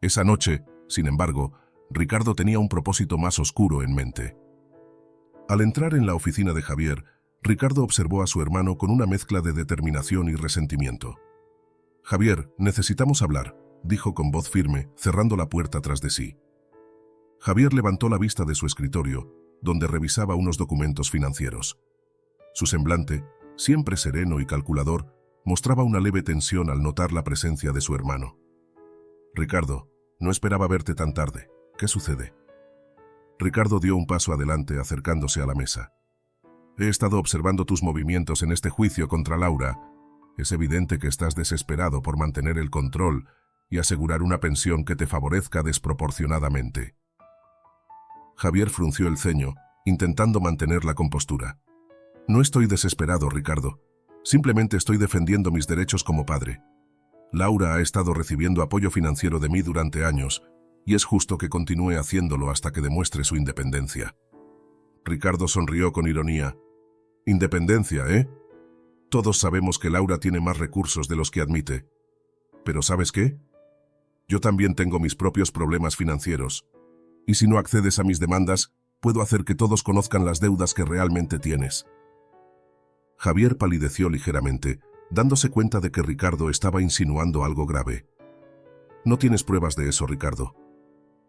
Esa noche, sin embargo, Ricardo tenía un propósito más oscuro en mente. Al entrar en la oficina de Javier, Ricardo observó a su hermano con una mezcla de determinación y resentimiento. «Javier, necesitamos hablar», dijo con voz firme, cerrando la puerta tras de sí. Javier levantó la vista de su escritorio, donde revisaba unos documentos financieros. Su semblante, siempre sereno y calculador, mostraba una leve tensión al notar la presencia de su hermano. «Ricardo, no esperaba verte tan tarde. ¿Qué sucede?» Ricardo dio un paso adelante acercándose a la mesa. «He estado observando tus movimientos en este juicio contra Laura. Es evidente que estás desesperado por mantener el control y asegurar una pensión que te favorezca desproporcionadamente». Javier frunció el ceño, intentando mantener la compostura. «No estoy desesperado, Ricardo. Simplemente estoy defendiendo mis derechos como padre. Laura ha estado recibiendo apoyo financiero de mí durante años, y es justo que continúe haciéndolo hasta que demuestre su independencia». Ricardo sonrió con ironía. «Independencia, ¿eh? Todos sabemos que Laura tiene más recursos de los que admite. Pero ¿sabes qué? Yo también tengo mis propios problemas financieros. Y si no accedes a mis demandas, puedo hacer que todos conozcan las deudas que realmente tienes». Javier palideció ligeramente, dándose cuenta de que Ricardo estaba insinuando algo grave. «No tienes pruebas de eso, Ricardo.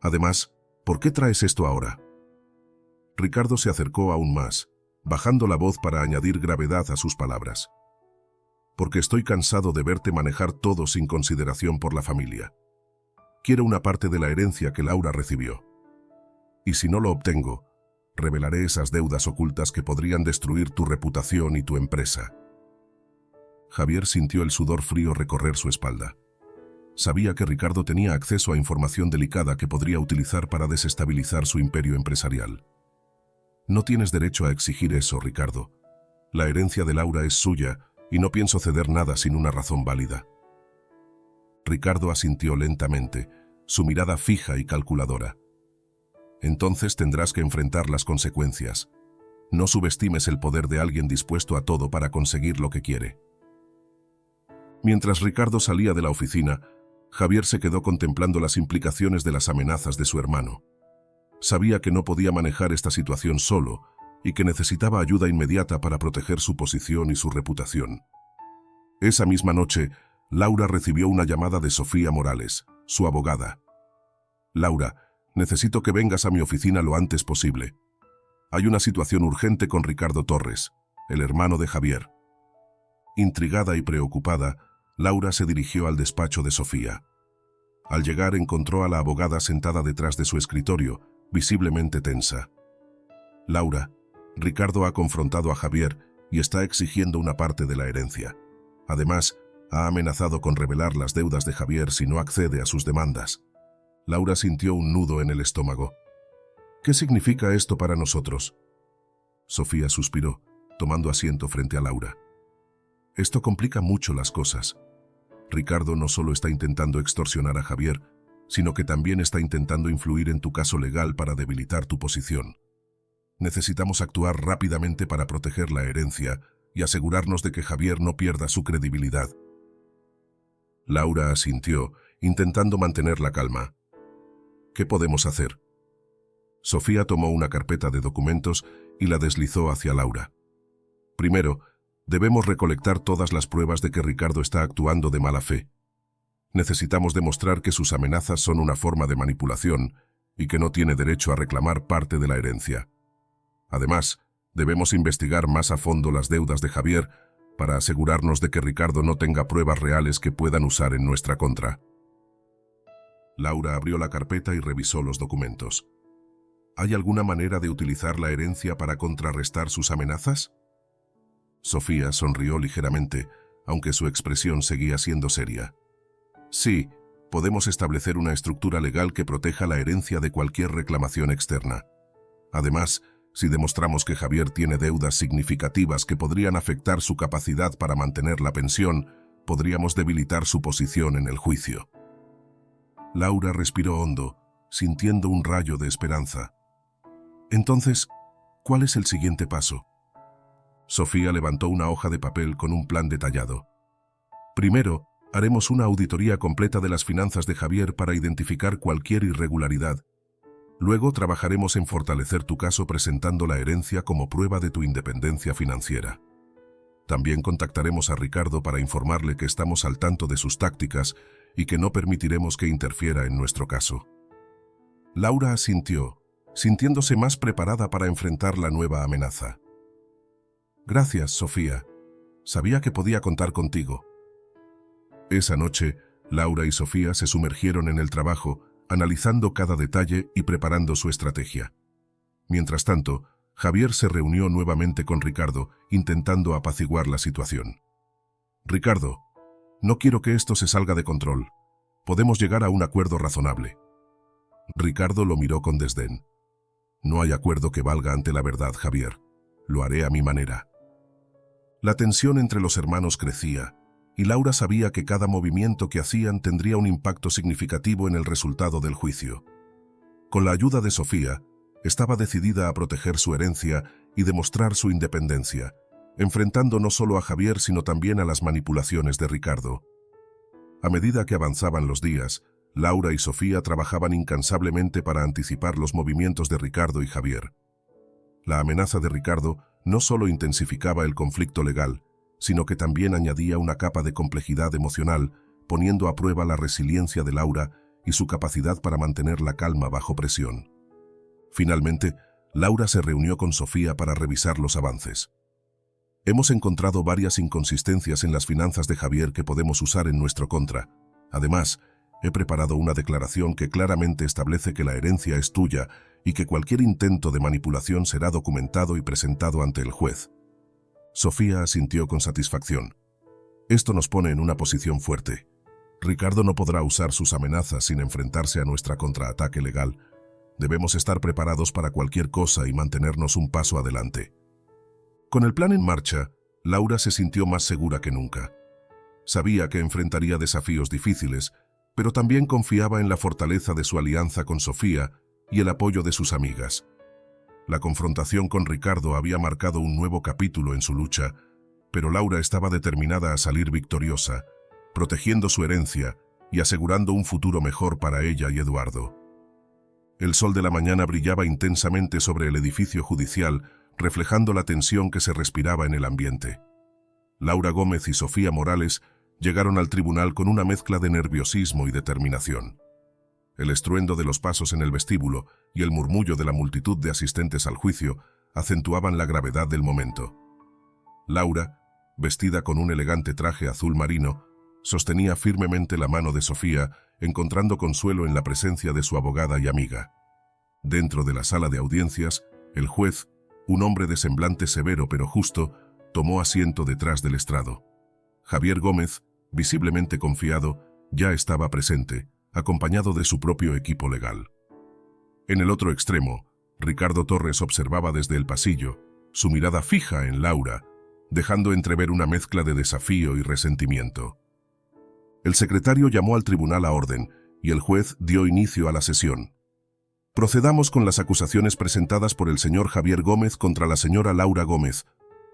Además, ¿por qué traes esto ahora?» Ricardo se acercó aún más, bajando la voz para añadir gravedad a sus palabras. «Porque estoy cansado de verte manejar todo sin consideración por la familia. Quiero una parte de la herencia que Laura recibió. Y si no lo obtengo, revelaré esas deudas ocultas que podrían destruir tu reputación y tu empresa». Javier sintió el sudor frío recorrer su espalda. Sabía que Ricardo tenía acceso a información delicada que podría utilizar para desestabilizar su imperio empresarial. «No tienes derecho a exigir eso, Ricardo. La herencia de Laura es suya y no pienso ceder nada sin una razón válida». Ricardo asintió lentamente, su mirada fija y calculadora. «Entonces tendrás que enfrentar las consecuencias. No subestimes el poder de alguien dispuesto a todo para conseguir lo que quiere». Mientras Ricardo salía de la oficina, Javier se quedó contemplando las implicaciones de las amenazas de su hermano. Sabía que no podía manejar esta situación solo y que necesitaba ayuda inmediata para proteger su posición y su reputación. Esa misma noche, Laura recibió una llamada de Sofía Morales, su abogada. «Laura, necesito que vengas a mi oficina lo antes posible. Hay una situación urgente con Ricardo Torres, el hermano de Javier». Intrigada y preocupada, Laura se dirigió al despacho de Sofía. Al llegar encontró a la abogada sentada detrás de su escritorio, visiblemente tensa. «Laura, Ricardo ha confrontado a Javier y está exigiendo una parte de la herencia. Además, Ha amenazado con revelar las deudas de Javier si no accede a sus demandas. Laura sintió un nudo en el estómago. ¿Qué significa esto para nosotros? Sofía suspiró, tomando asiento frente a Laura. Esto complica mucho las cosas. Ricardo no solo está intentando extorsionar a Javier, sino que también está intentando influir en tu caso legal para debilitar tu posición. Necesitamos actuar rápidamente para proteger la herencia y asegurarnos de que Javier no pierda su credibilidad. Laura asintió, intentando mantener la calma. ¿Qué podemos hacer? Sofía tomó una carpeta de documentos y la deslizó hacia Laura. Primero, debemos recolectar todas las pruebas de que Ricardo está actuando de mala fe. Necesitamos demostrar que sus amenazas son una forma de manipulación y que no tiene derecho a reclamar parte de la herencia. Además, debemos investigar más a fondo las deudas de Javier para asegurarnos de que Ricardo no tenga pruebas reales que puedan usar en nuestra contra. Laura abrió la carpeta y revisó los documentos. ¿Hay alguna manera de utilizar la herencia para contrarrestar sus amenazas? Sofía sonrió ligeramente, aunque su expresión seguía siendo seria. Sí, podemos establecer una estructura legal que proteja la herencia de cualquier reclamación externa. Además, si demostramos que Javier tiene deudas significativas que podrían afectar su capacidad para mantener la pensión, podríamos debilitar su posición en el juicio. Laura respiró hondo, sintiendo un rayo de esperanza. Entonces, ¿cuál es el siguiente paso? Sofía levantó una hoja de papel con un plan detallado. Primero, haremos una auditoría completa de las finanzas de Javier para identificar cualquier irregularidad. Luego trabajaremos en fortalecer tu caso presentando la herencia como prueba de tu independencia financiera. También contactaremos a Ricardo para informarle que estamos al tanto de sus tácticas y que no permitiremos que interfiera en nuestro caso. Laura asintió, sintiéndose más preparada para enfrentar la nueva amenaza. Gracias, Sofía. Sabía que podía contar contigo. Esa noche, Laura y Sofía se sumergieron en el trabajo, analizando cada detalle y preparando su estrategia. Mientras tanto, Javier se reunió nuevamente con Ricardo, intentando apaciguar la situación. Ricardo, no quiero que esto se salga de control. Podemos llegar a un acuerdo razonable. Ricardo lo miró con desdén. No hay acuerdo que valga ante la verdad, Javier. Lo haré a mi manera. La tensión entre los hermanos crecía, y Laura sabía que cada movimiento que hacían tendría un impacto significativo en el resultado del juicio. Con la ayuda de Sofía, estaba decidida a proteger su herencia y demostrar su independencia, enfrentando no solo a Javier sino también a las manipulaciones de Ricardo. A medida que avanzaban los días, Laura y Sofía trabajaban incansablemente para anticipar los movimientos de Ricardo y Javier. La amenaza de Ricardo no solo intensificaba el conflicto legal, sino que también añadía una capa de complejidad emocional, poniendo a prueba la resiliencia de Laura y su capacidad para mantener la calma bajo presión. Finalmente, Laura se reunió con Sofía para revisar los avances. Hemos encontrado varias inconsistencias en las finanzas de Javier que podemos usar en nuestro contra. Además, he preparado una declaración que claramente establece que la herencia es tuya y que cualquier intento de manipulación será documentado y presentado ante el juez. Sofía asintió con satisfacción. Esto nos pone en una posición fuerte. Ricardo no podrá usar sus amenazas sin enfrentarse a nuestra contraataque legal. Debemos estar preparados para cualquier cosa y mantenernos un paso adelante. Con el plan en marcha, Laura se sintió más segura que nunca. Sabía que enfrentaría desafíos difíciles, pero también confiaba en la fortaleza de su alianza con Sofía y el apoyo de sus amigas. La confrontación con Ricardo había marcado un nuevo capítulo en su lucha, pero Laura estaba determinada a salir victoriosa, protegiendo su herencia y asegurando un futuro mejor para ella y Eduardo. El sol de la mañana brillaba intensamente sobre el edificio judicial, reflejando la tensión que se respiraba en el ambiente. Laura Gómez y Sofía Morales llegaron al tribunal con una mezcla de nerviosismo y determinación. El estruendo de los pasos en el vestíbulo y el murmullo de la multitud de asistentes al juicio acentuaban la gravedad del momento. Laura, vestida con un elegante traje azul marino, sostenía firmemente la mano de Sofía, encontrando consuelo en la presencia de su abogada y amiga. Dentro de la sala de audiencias, el juez, un hombre de semblante severo pero justo, tomó asiento detrás del estrado. Javier Gómez, visiblemente confiado, ya estaba presente, acompañado de su propio equipo legal. En el otro extremo, Ricardo Torres observaba desde el pasillo, su mirada fija en Laura, dejando entrever una mezcla de desafío y resentimiento. El secretario llamó al tribunal a orden y el juez dio inicio a la sesión. Procedamos con las acusaciones presentadas por el señor Javier Gómez contra la señora Laura Gómez.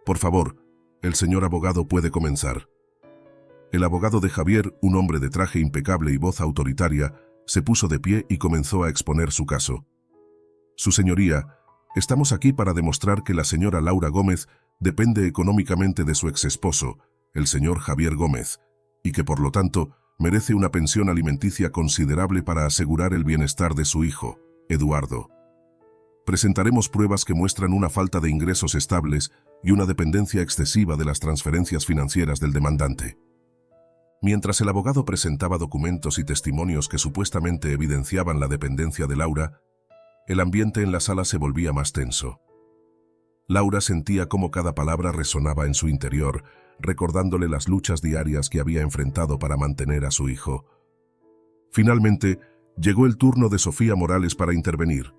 Por favor, el señor abogado puede comenzar. El abogado de Javier, un hombre de traje impecable y voz autoritaria, se puso de pie y comenzó a exponer su caso. Su señoría, estamos aquí para demostrar que la señora Laura Gómez depende económicamente de su exesposo, el señor Javier Gómez, y que por lo tanto merece una pensión alimenticia considerable para asegurar el bienestar de su hijo, Eduardo. Presentaremos pruebas que muestran una falta de ingresos estables y una dependencia excesiva de las transferencias financieras del demandante. Mientras el abogado presentaba documentos y testimonios que supuestamente evidenciaban la dependencia de Laura, el ambiente en la sala se volvía más tenso. Laura sentía cómo cada palabra resonaba en su interior, recordándole las luchas diarias que había enfrentado para mantener a su hijo. Finalmente, llegó el turno de Sofía Morales para intervenir.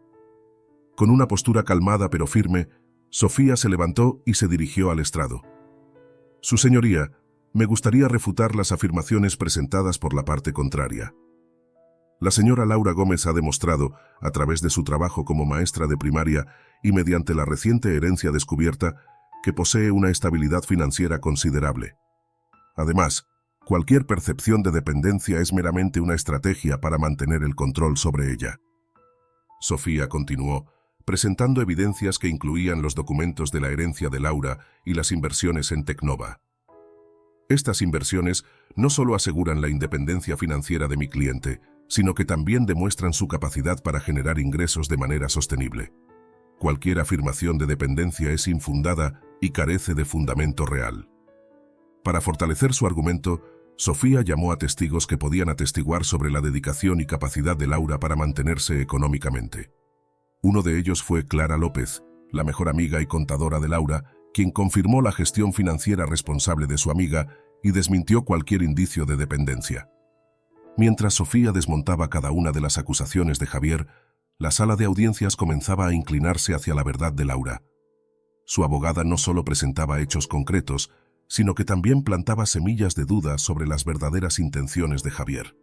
Con una postura calmada pero firme, Sofía se levantó y se dirigió al estrado. Su señoría, me gustaría refutar las afirmaciones presentadas por la parte contraria. La señora Laura Gómez ha demostrado, a través de su trabajo como maestra de primaria y mediante la reciente herencia descubierta, que posee una estabilidad financiera considerable. Además, cualquier percepción de dependencia es meramente una estrategia para mantener el control sobre ella. Sofía continuó, presentando evidencias que incluían los documentos de la herencia de Laura y las inversiones en Tecnova. Estas inversiones no solo aseguran la independencia financiera de mi cliente, sino que también demuestran su capacidad para generar ingresos de manera sostenible. Cualquier afirmación de dependencia es infundada y carece de fundamento real. Para fortalecer su argumento, Sofía llamó a testigos que podían atestiguar sobre la dedicación y capacidad de Laura para mantenerse económicamente. Uno de ellos fue Clara López, la mejor amiga y contadora de Laura, quien confirmó la gestión financiera responsable de su amiga y desmintió cualquier indicio de dependencia. Mientras Sofía desmontaba cada una de las acusaciones de Javier, la sala de audiencias comenzaba a inclinarse hacia la verdad de Laura. Su abogada no solo presentaba hechos concretos, sino que también plantaba semillas de duda sobre las verdaderas intenciones de Javier.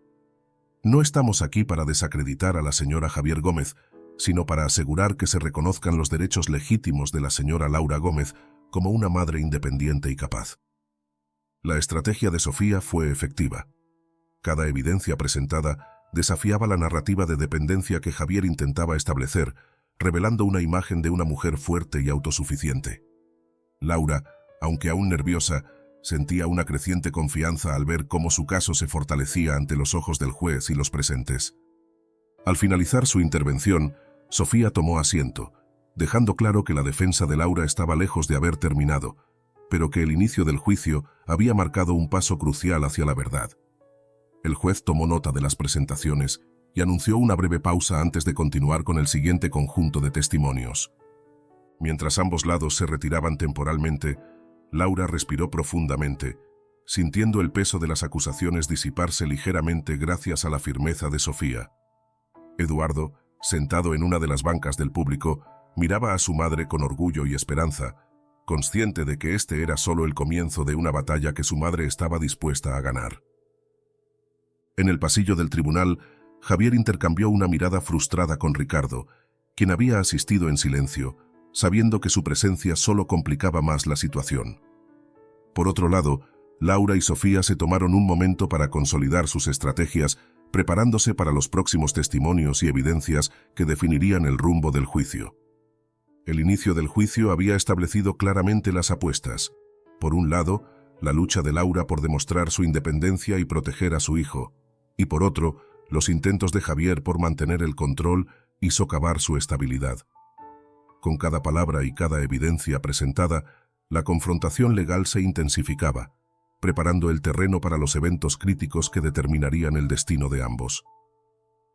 No estamos aquí para desacreditar a la señora Javier Gómez, sino para asegurar que se reconozcan los derechos legítimos de la señora Laura Gómez como una madre independiente y capaz. La estrategia de Sofía fue efectiva. Cada evidencia presentada desafiaba la narrativa de dependencia que Javier intentaba establecer, revelando una imagen de una mujer fuerte y autosuficiente. Laura, aunque aún nerviosa, sentía una creciente confianza al ver cómo su caso se fortalecía ante los ojos del juez y los presentes. Al finalizar su intervención, Sofía tomó asiento, dejando claro que la defensa de Laura estaba lejos de haber terminado, pero que el inicio del juicio había marcado un paso crucial hacia la verdad. El juez tomó nota de las presentaciones y anunció una breve pausa antes de continuar con el siguiente conjunto de testimonios. Mientras ambos lados se retiraban temporalmente, Laura respiró profundamente, sintiendo el peso de las acusaciones disiparse ligeramente gracias a la firmeza de Sofía. Eduardo, sentado en una de las bancas del público, miraba a su madre con orgullo y esperanza, consciente de que este era solo el comienzo de una batalla que su madre estaba dispuesta a ganar. En el pasillo del tribunal, Javier intercambió una mirada frustrada con Ricardo, quien había asistido en silencio, sabiendo que su presencia solo complicaba más la situación. Por otro lado, Laura y Sofía se tomaron un momento para consolidar sus estrategias, preparándose para los próximos testimonios y evidencias que definirían el rumbo del juicio. El inicio del juicio había establecido claramente las apuestas. Por un lado, la lucha de Laura por demostrar su independencia y proteger a su hijo, y por otro, los intentos de Javier por mantener el control y socavar su estabilidad. Con cada palabra y cada evidencia presentada, la confrontación legal se intensificaba, preparando el terreno para los eventos críticos que determinarían el destino de ambos.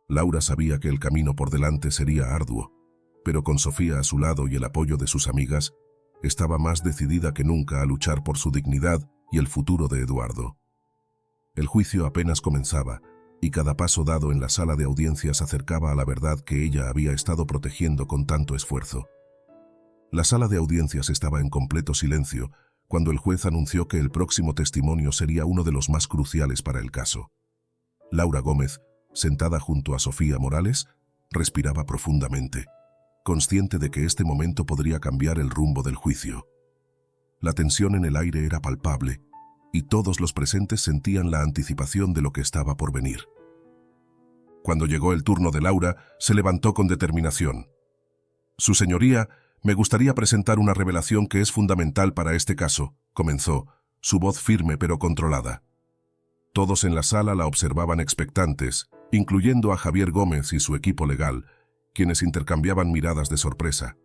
Laura sabía que el camino por delante sería arduo, pero con Sofía a su lado y el apoyo de sus amigas, estaba más decidida que nunca a luchar por su dignidad y el futuro de Eduardo. El juicio apenas comenzaba, y cada paso dado en la sala de audiencias acercaba a la verdad que ella había estado protegiendo con tanto esfuerzo. La sala de audiencias estaba en completo silencio cuando el juez anunció que el próximo testimonio sería uno de los más cruciales para el caso. Laura Gómez, sentada junto a Sofía Morales, respiraba profundamente, consciente de que este momento podría cambiar el rumbo del juicio. La tensión en el aire era palpable, y todos los presentes sentían la anticipación de lo que estaba por venir. Cuando llegó el turno de Laura, se levantó con determinación. «Su señoría, me gustaría presentar una revelación que es fundamental para este caso», comenzó, su voz firme pero controlada. Todos en la sala la observaban expectantes, incluyendo a Javier Gómez y su equipo legal, quienes intercambiaban miradas de sorpresa.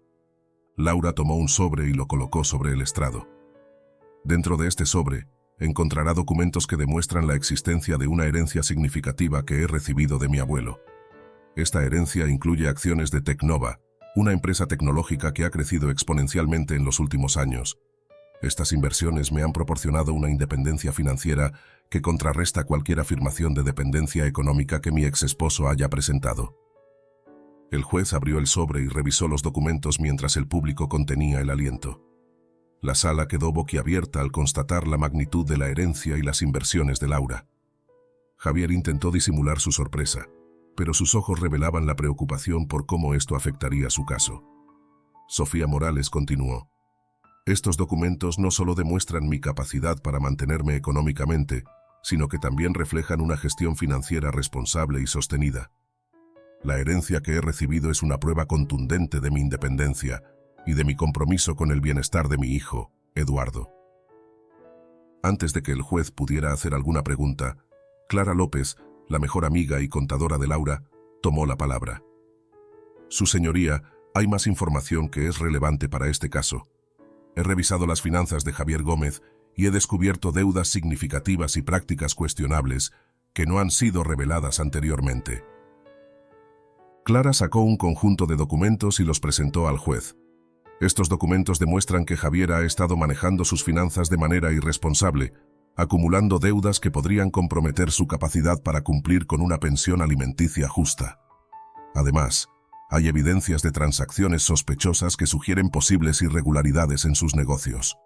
Laura tomó un sobre y lo colocó sobre el estrado. Dentro de este sobre, encontrará documentos que demuestran la existencia de una herencia significativa que he recibido de mi abuelo. Esta herencia incluye acciones de Tecnova, una empresa tecnológica que ha crecido exponencialmente en los últimos años. Estas inversiones me han proporcionado una independencia financiera que contrarresta cualquier afirmación de dependencia económica que mi exesposo haya presentado. El juez abrió el sobre y revisó los documentos mientras el público contenía el aliento. La sala quedó boquiabierta al constatar la magnitud de la herencia y las inversiones de Laura. Javier intentó disimular su sorpresa, pero sus ojos revelaban la preocupación por cómo esto afectaría su caso. Sofía Morales continuó. Estos documentos no solo demuestran mi capacidad para mantenerme económicamente, sino que también reflejan una gestión financiera responsable y sostenida. La herencia que he recibido es una prueba contundente de mi independencia y de mi compromiso con el bienestar de mi hijo, Eduardo. Antes de que el juez pudiera hacer alguna pregunta, Clara López, la mejor amiga y contadora de Laura, tomó la palabra. Su señoría, hay más información que es relevante para este caso. He revisado las finanzas de Javier Gómez y he descubierto deudas significativas y prácticas cuestionables que no han sido reveladas anteriormente. Clara sacó un conjunto de documentos y los presentó al juez. Estos documentos demuestran que Javier ha estado manejando sus finanzas de manera irresponsable, acumulando deudas que podrían comprometer su capacidad para cumplir con una pensión alimenticia justa. Además, hay evidencias de transacciones sospechosas que sugieren posibles irregularidades en sus negocios.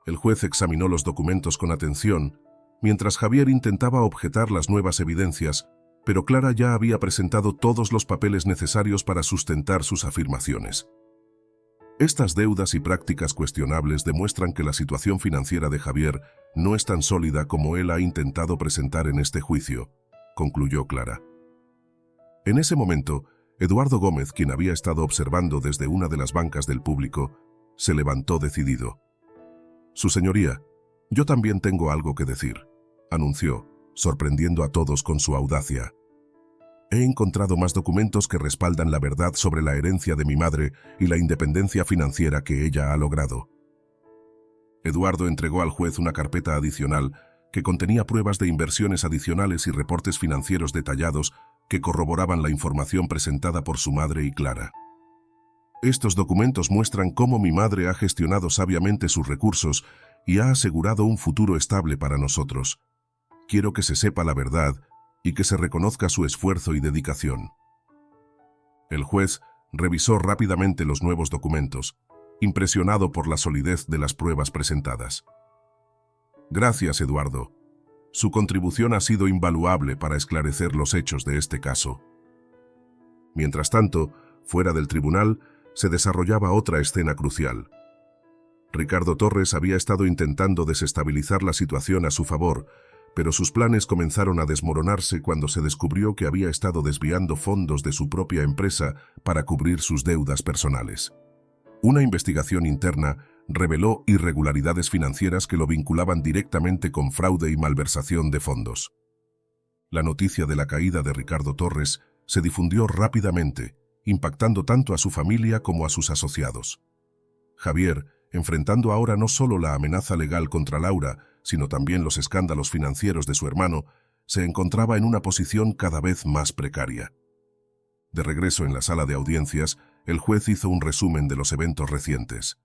El juez examinó los documentos con atención, mientras Javier intentaba objetar las nuevas evidencias, pero Clara ya había presentado todos los papeles necesarios para sustentar sus afirmaciones. Estas deudas y prácticas cuestionables demuestran que la situación financiera de Javier no es tan sólida como él ha intentado presentar en este juicio, concluyó Clara. En ese momento, Eduardo Gómez, quien había estado observando desde una de las bancas del público, se levantó decidido. «Su señoría, yo también tengo algo que decir», anunció, sorprendiendo a todos con su audacia. «He encontrado más documentos que respaldan la verdad sobre la herencia de mi madre y la independencia financiera que ella ha logrado». Eduardo entregó al juez una carpeta adicional que contenía pruebas de inversiones adicionales y reportes financieros detallados que corroboraban la información presentada por su madre y Clara. «Estos documentos muestran cómo mi madre ha gestionado sabiamente sus recursos y ha asegurado un futuro estable para nosotros. Quiero que se sepa la verdad y que se reconozca su esfuerzo y dedicación». El juez revisó rápidamente los nuevos documentos, impresionado por la solidez de las pruebas presentadas. «Gracias, Eduardo. Su contribución ha sido invaluable para esclarecer los hechos de este caso». Mientras tanto, fuera del tribunal, se desarrollaba otra escena crucial. Ricardo Torres había estado intentando desestabilizar la situación a su favor, pero sus planes comenzaron a desmoronarse cuando se descubrió que había estado desviando fondos de su propia empresa para cubrir sus deudas personales. Una investigación interna reveló irregularidades financieras que lo vinculaban directamente con fraude y malversación de fondos. La noticia de la caída de Ricardo Torres se difundió rápidamente, impactando tanto a su familia como a sus asociados. Javier, enfrentando ahora no solo la amenaza legal contra Laura, sino también los escándalos financieros de su hermano, se encontraba en una posición cada vez más precaria. De regreso en la sala de audiencias, el juez hizo un resumen de los eventos recientes.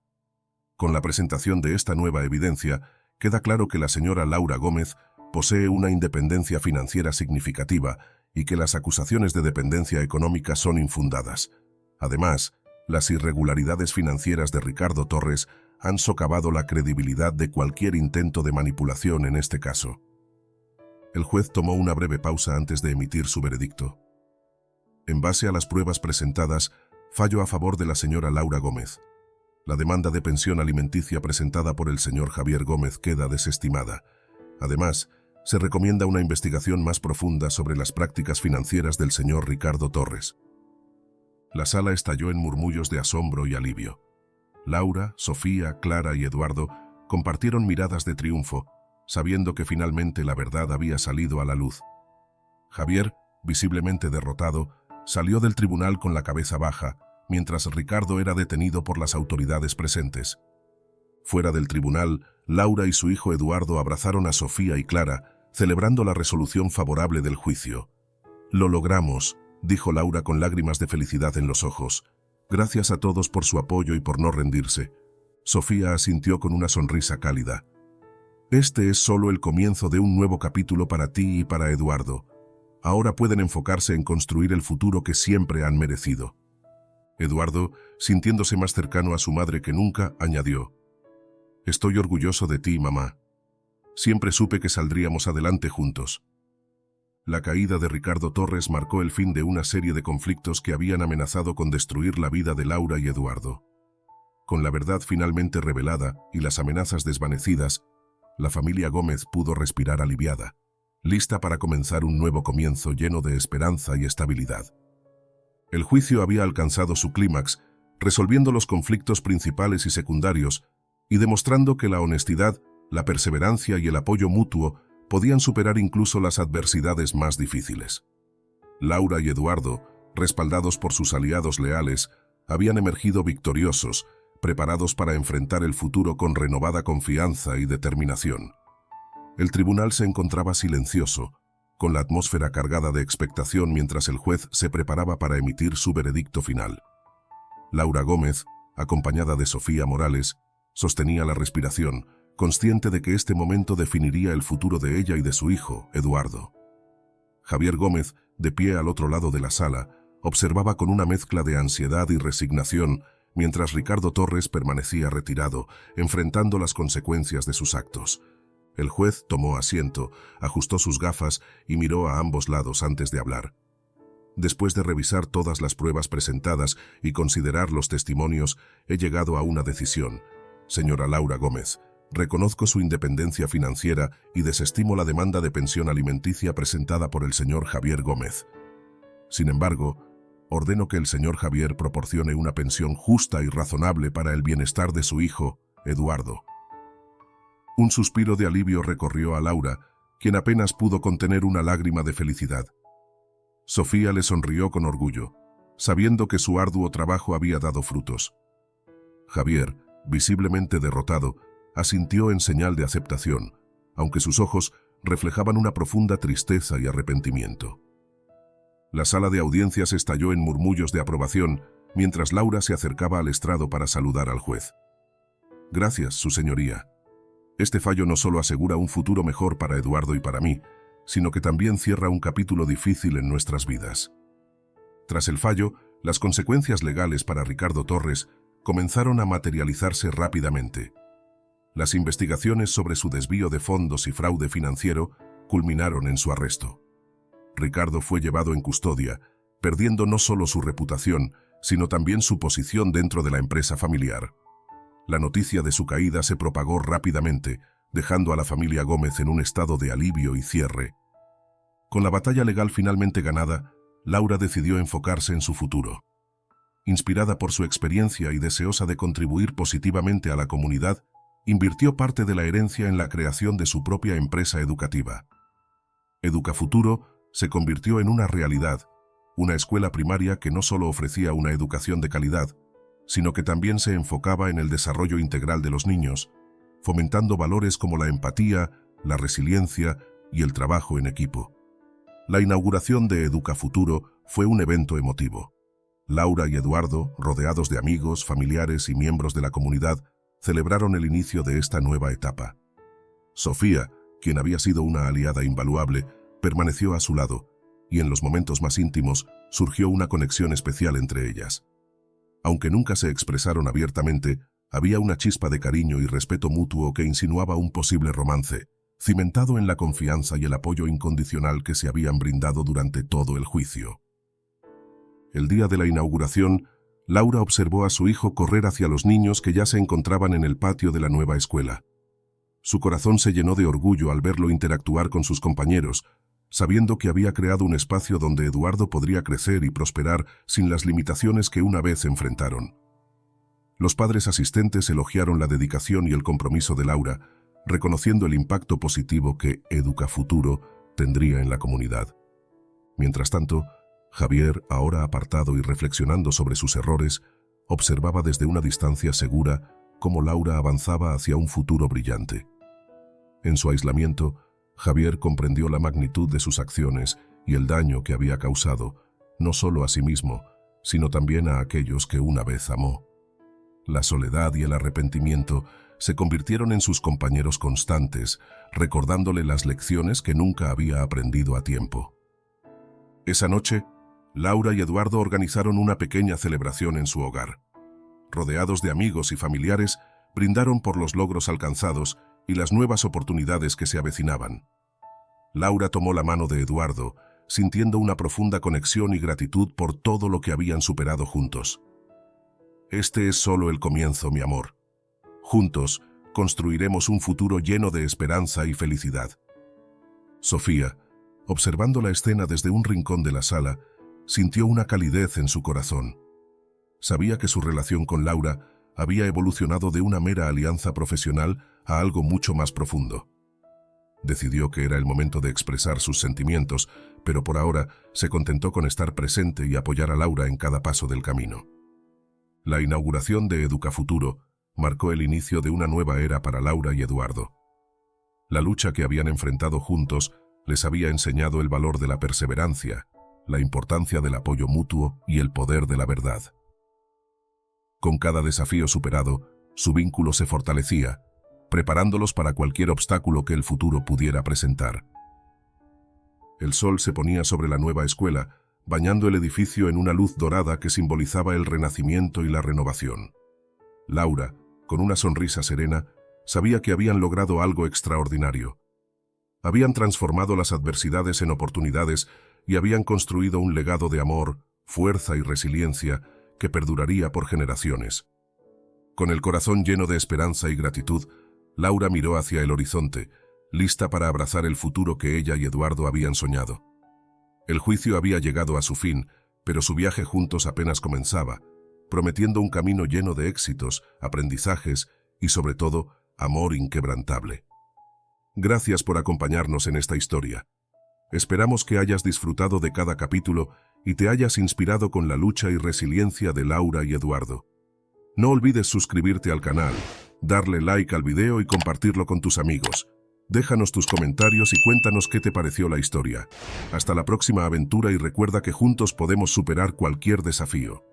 Con la presentación de esta nueva evidencia, queda claro que la señora Laura Gómez posee una independencia financiera significativa y que las acusaciones de dependencia económica son infundadas. Además, las irregularidades financieras de Ricardo Torres han socavado la credibilidad de cualquier intento de manipulación en este caso. El juez tomó una breve pausa antes de emitir su veredicto. En base a las pruebas presentadas, fallo a favor de la señora Laura Gómez. La demanda de pensión alimenticia presentada por el señor Javier Gómez queda desestimada. Además, se recomienda una investigación más profunda sobre las prácticas financieras del señor Ricardo Torres. La sala estalló en murmullos de asombro y alivio. Laura, Sofía, Clara y Eduardo compartieron miradas de triunfo, sabiendo que finalmente la verdad había salido a la luz. Javier, visiblemente derrotado, salió del tribunal con la cabeza baja, mientras Ricardo era detenido por las autoridades presentes. Fuera del tribunal, Laura y su hijo Eduardo abrazaron a Sofía y Clara, celebrando la resolución favorable del juicio. «Lo logramos», dijo Laura con lágrimas de felicidad en los ojos. «Gracias a todos por su apoyo y por no rendirse». Sofía asintió con una sonrisa cálida. «Este es solo el comienzo de un nuevo capítulo para ti y para Eduardo. Ahora pueden enfocarse en construir el futuro que siempre han merecido». Eduardo, sintiéndose más cercano a su madre que nunca, añadió: «Estoy orgulloso de ti, mamá. Siempre supe que saldríamos adelante juntos». La caída de Ricardo Torres marcó el fin de una serie de conflictos que habían amenazado con destruir la vida de Laura y Eduardo. Con la verdad finalmente revelada y las amenazas desvanecidas, la familia Gómez pudo respirar aliviada, lista para comenzar un nuevo comienzo lleno de esperanza y estabilidad. El juicio había alcanzado su clímax, resolviendo los conflictos principales y secundarios y demostrando que la honestidad, la perseverancia y el apoyo mutuo podían superar incluso las adversidades más difíciles. Laura y Eduardo, respaldados por sus aliados leales, habían emergido victoriosos, preparados para enfrentar el futuro con renovada confianza y determinación. El tribunal se encontraba silencioso, con la atmósfera cargada de expectación mientras el juez se preparaba para emitir su veredicto final. Laura Gómez, acompañada de Sofía Morales, sostenía la respiración, consciente de que este momento definiría el futuro de ella y de su hijo, Eduardo. Javier Gómez, de pie al otro lado de la sala, observaba con una mezcla de ansiedad y resignación, mientras Ricardo Torres permanecía retirado, enfrentando las consecuencias de sus actos. El juez tomó asiento, ajustó sus gafas y miró a ambos lados antes de hablar. «Después de revisar todas las pruebas presentadas y considerar los testimonios, he llegado a una decisión. Señora Laura Gómez, reconozco su independencia financiera y desestimo la demanda de pensión alimenticia presentada por el señor Javier Gómez. Sin embargo, ordeno que el señor Javier proporcione una pensión justa y razonable para el bienestar de su hijo, Eduardo». Un suspiro de alivio recorrió a Laura, quien apenas pudo contener una lágrima de felicidad. Sofía le sonrió con orgullo, sabiendo que su arduo trabajo había dado frutos. Javier, visiblemente derrotado, asintió en señal de aceptación, aunque sus ojos reflejaban una profunda tristeza y arrepentimiento. La sala de audiencias estalló en murmullos de aprobación, mientras Laura se acercaba al estrado para saludar al juez. «Gracias, su señoría. Este fallo no solo asegura un futuro mejor para Eduardo y para mí, sino que también cierra un capítulo difícil en nuestras vidas». Tras el fallo, las consecuencias legales para Ricardo Torres comenzaron a materializarse rápidamente. Las investigaciones sobre su desvío de fondos y fraude financiero culminaron en su arresto. Ricardo fue llevado en custodia, perdiendo no solo su reputación, sino también su posición dentro de la empresa familiar. La noticia de su caída se propagó rápidamente, dejando a la familia Gómez en un estado de alivio y cierre. Con la batalla legal finalmente ganada, Laura decidió enfocarse en su futuro. Inspirada por su experiencia y deseosa de contribuir positivamente a la comunidad, invirtió parte de la herencia en la creación de su propia empresa educativa. Educafuturo se convirtió en una realidad, una escuela primaria que no solo ofrecía una educación de calidad, sino que también se enfocaba en el desarrollo integral de los niños, fomentando valores como la empatía, la resiliencia y el trabajo en equipo. La inauguración de Educafuturo fue un evento emotivo. Laura y Eduardo, rodeados de amigos, familiares y miembros de la comunidad, celebraron el inicio de esta nueva etapa. Sofía, quien había sido una aliada invaluable, permaneció a su lado, y en los momentos más íntimos surgió una conexión especial entre ellas. Aunque nunca se expresaron abiertamente, había una chispa de cariño y respeto mutuo que insinuaba un posible romance, cimentado en la confianza y el apoyo incondicional que se habían brindado durante todo el juicio. El día de la inauguración, Laura observó a su hijo correr hacia los niños que ya se encontraban en el patio de la nueva escuela. Su corazón se llenó de orgullo al verlo interactuar con sus compañeros, sabiendo que había creado un espacio donde Eduardo podría crecer y prosperar sin las limitaciones que una vez enfrentaron. Los padres asistentes elogiaron la dedicación y el compromiso de Laura, reconociendo el impacto positivo que Educafuturo tendría en la comunidad. Mientras tanto, Javier, ahora apartado y reflexionando sobre sus errores, observaba desde una distancia segura cómo Laura avanzaba hacia un futuro brillante. En su aislamiento, Javier comprendió la magnitud de sus acciones y el daño que había causado, no solo a sí mismo, sino también a aquellos que una vez amó. La soledad y el arrepentimiento se convirtieron en sus compañeros constantes, recordándole las lecciones que nunca había aprendido a tiempo. Esa noche, Laura y Eduardo organizaron una pequeña celebración en su hogar. Rodeados de amigos y familiares, brindaron por los logros alcanzados y las nuevas oportunidades que se avecinaban. Laura tomó la mano de Eduardo, sintiendo una profunda conexión y gratitud por todo lo que habían superado juntos. Este es solo el comienzo, mi amor. Juntos, construiremos un futuro lleno de esperanza y felicidad. Sofía, observando la escena desde un rincón de la sala, sintió una calidez en su corazón. Sabía que su relación con Laura había evolucionado de una mera alianza profesional a algo mucho más profundo. Decidió que era el momento de expresar sus sentimientos, pero por ahora se contentó con estar presente y apoyar a Laura en cada paso del camino. La inauguración de Educafuturo marcó el inicio de una nueva era para Laura y Eduardo. La lucha que habían enfrentado juntos les había enseñado el valor de la perseverancia, la importancia del apoyo mutuo y el poder de la verdad. Con cada desafío superado, su vínculo se fortalecía, preparándolos para cualquier obstáculo que el futuro pudiera presentar. El sol se ponía sobre la nueva escuela, bañando el edificio en una luz dorada que simbolizaba el renacimiento y la renovación. Laura, con una sonrisa serena, sabía que habían logrado algo extraordinario. Habían transformado las adversidades en oportunidades y habían construido un legado de amor, fuerza y resiliencia que perduraría por generaciones. Con el corazón lleno de esperanza y gratitud, Laura miró hacia el horizonte, lista para abrazar el futuro que ella y Eduardo habían soñado. El juicio había llegado a su fin, pero su viaje juntos apenas comenzaba, prometiendo un camino lleno de éxitos, aprendizajes y, sobre todo, amor inquebrantable. Gracias por acompañarnos en esta historia. Esperamos que hayas disfrutado de cada capítulo y te hayas inspirado con la lucha y resiliencia de Laura y Eduardo. No olvides suscribirte al canal, darle like al video y compartirlo con tus amigos. Déjanos tus comentarios y cuéntanos qué te pareció la historia. Hasta la próxima aventura y recuerda que juntos podemos superar cualquier desafío.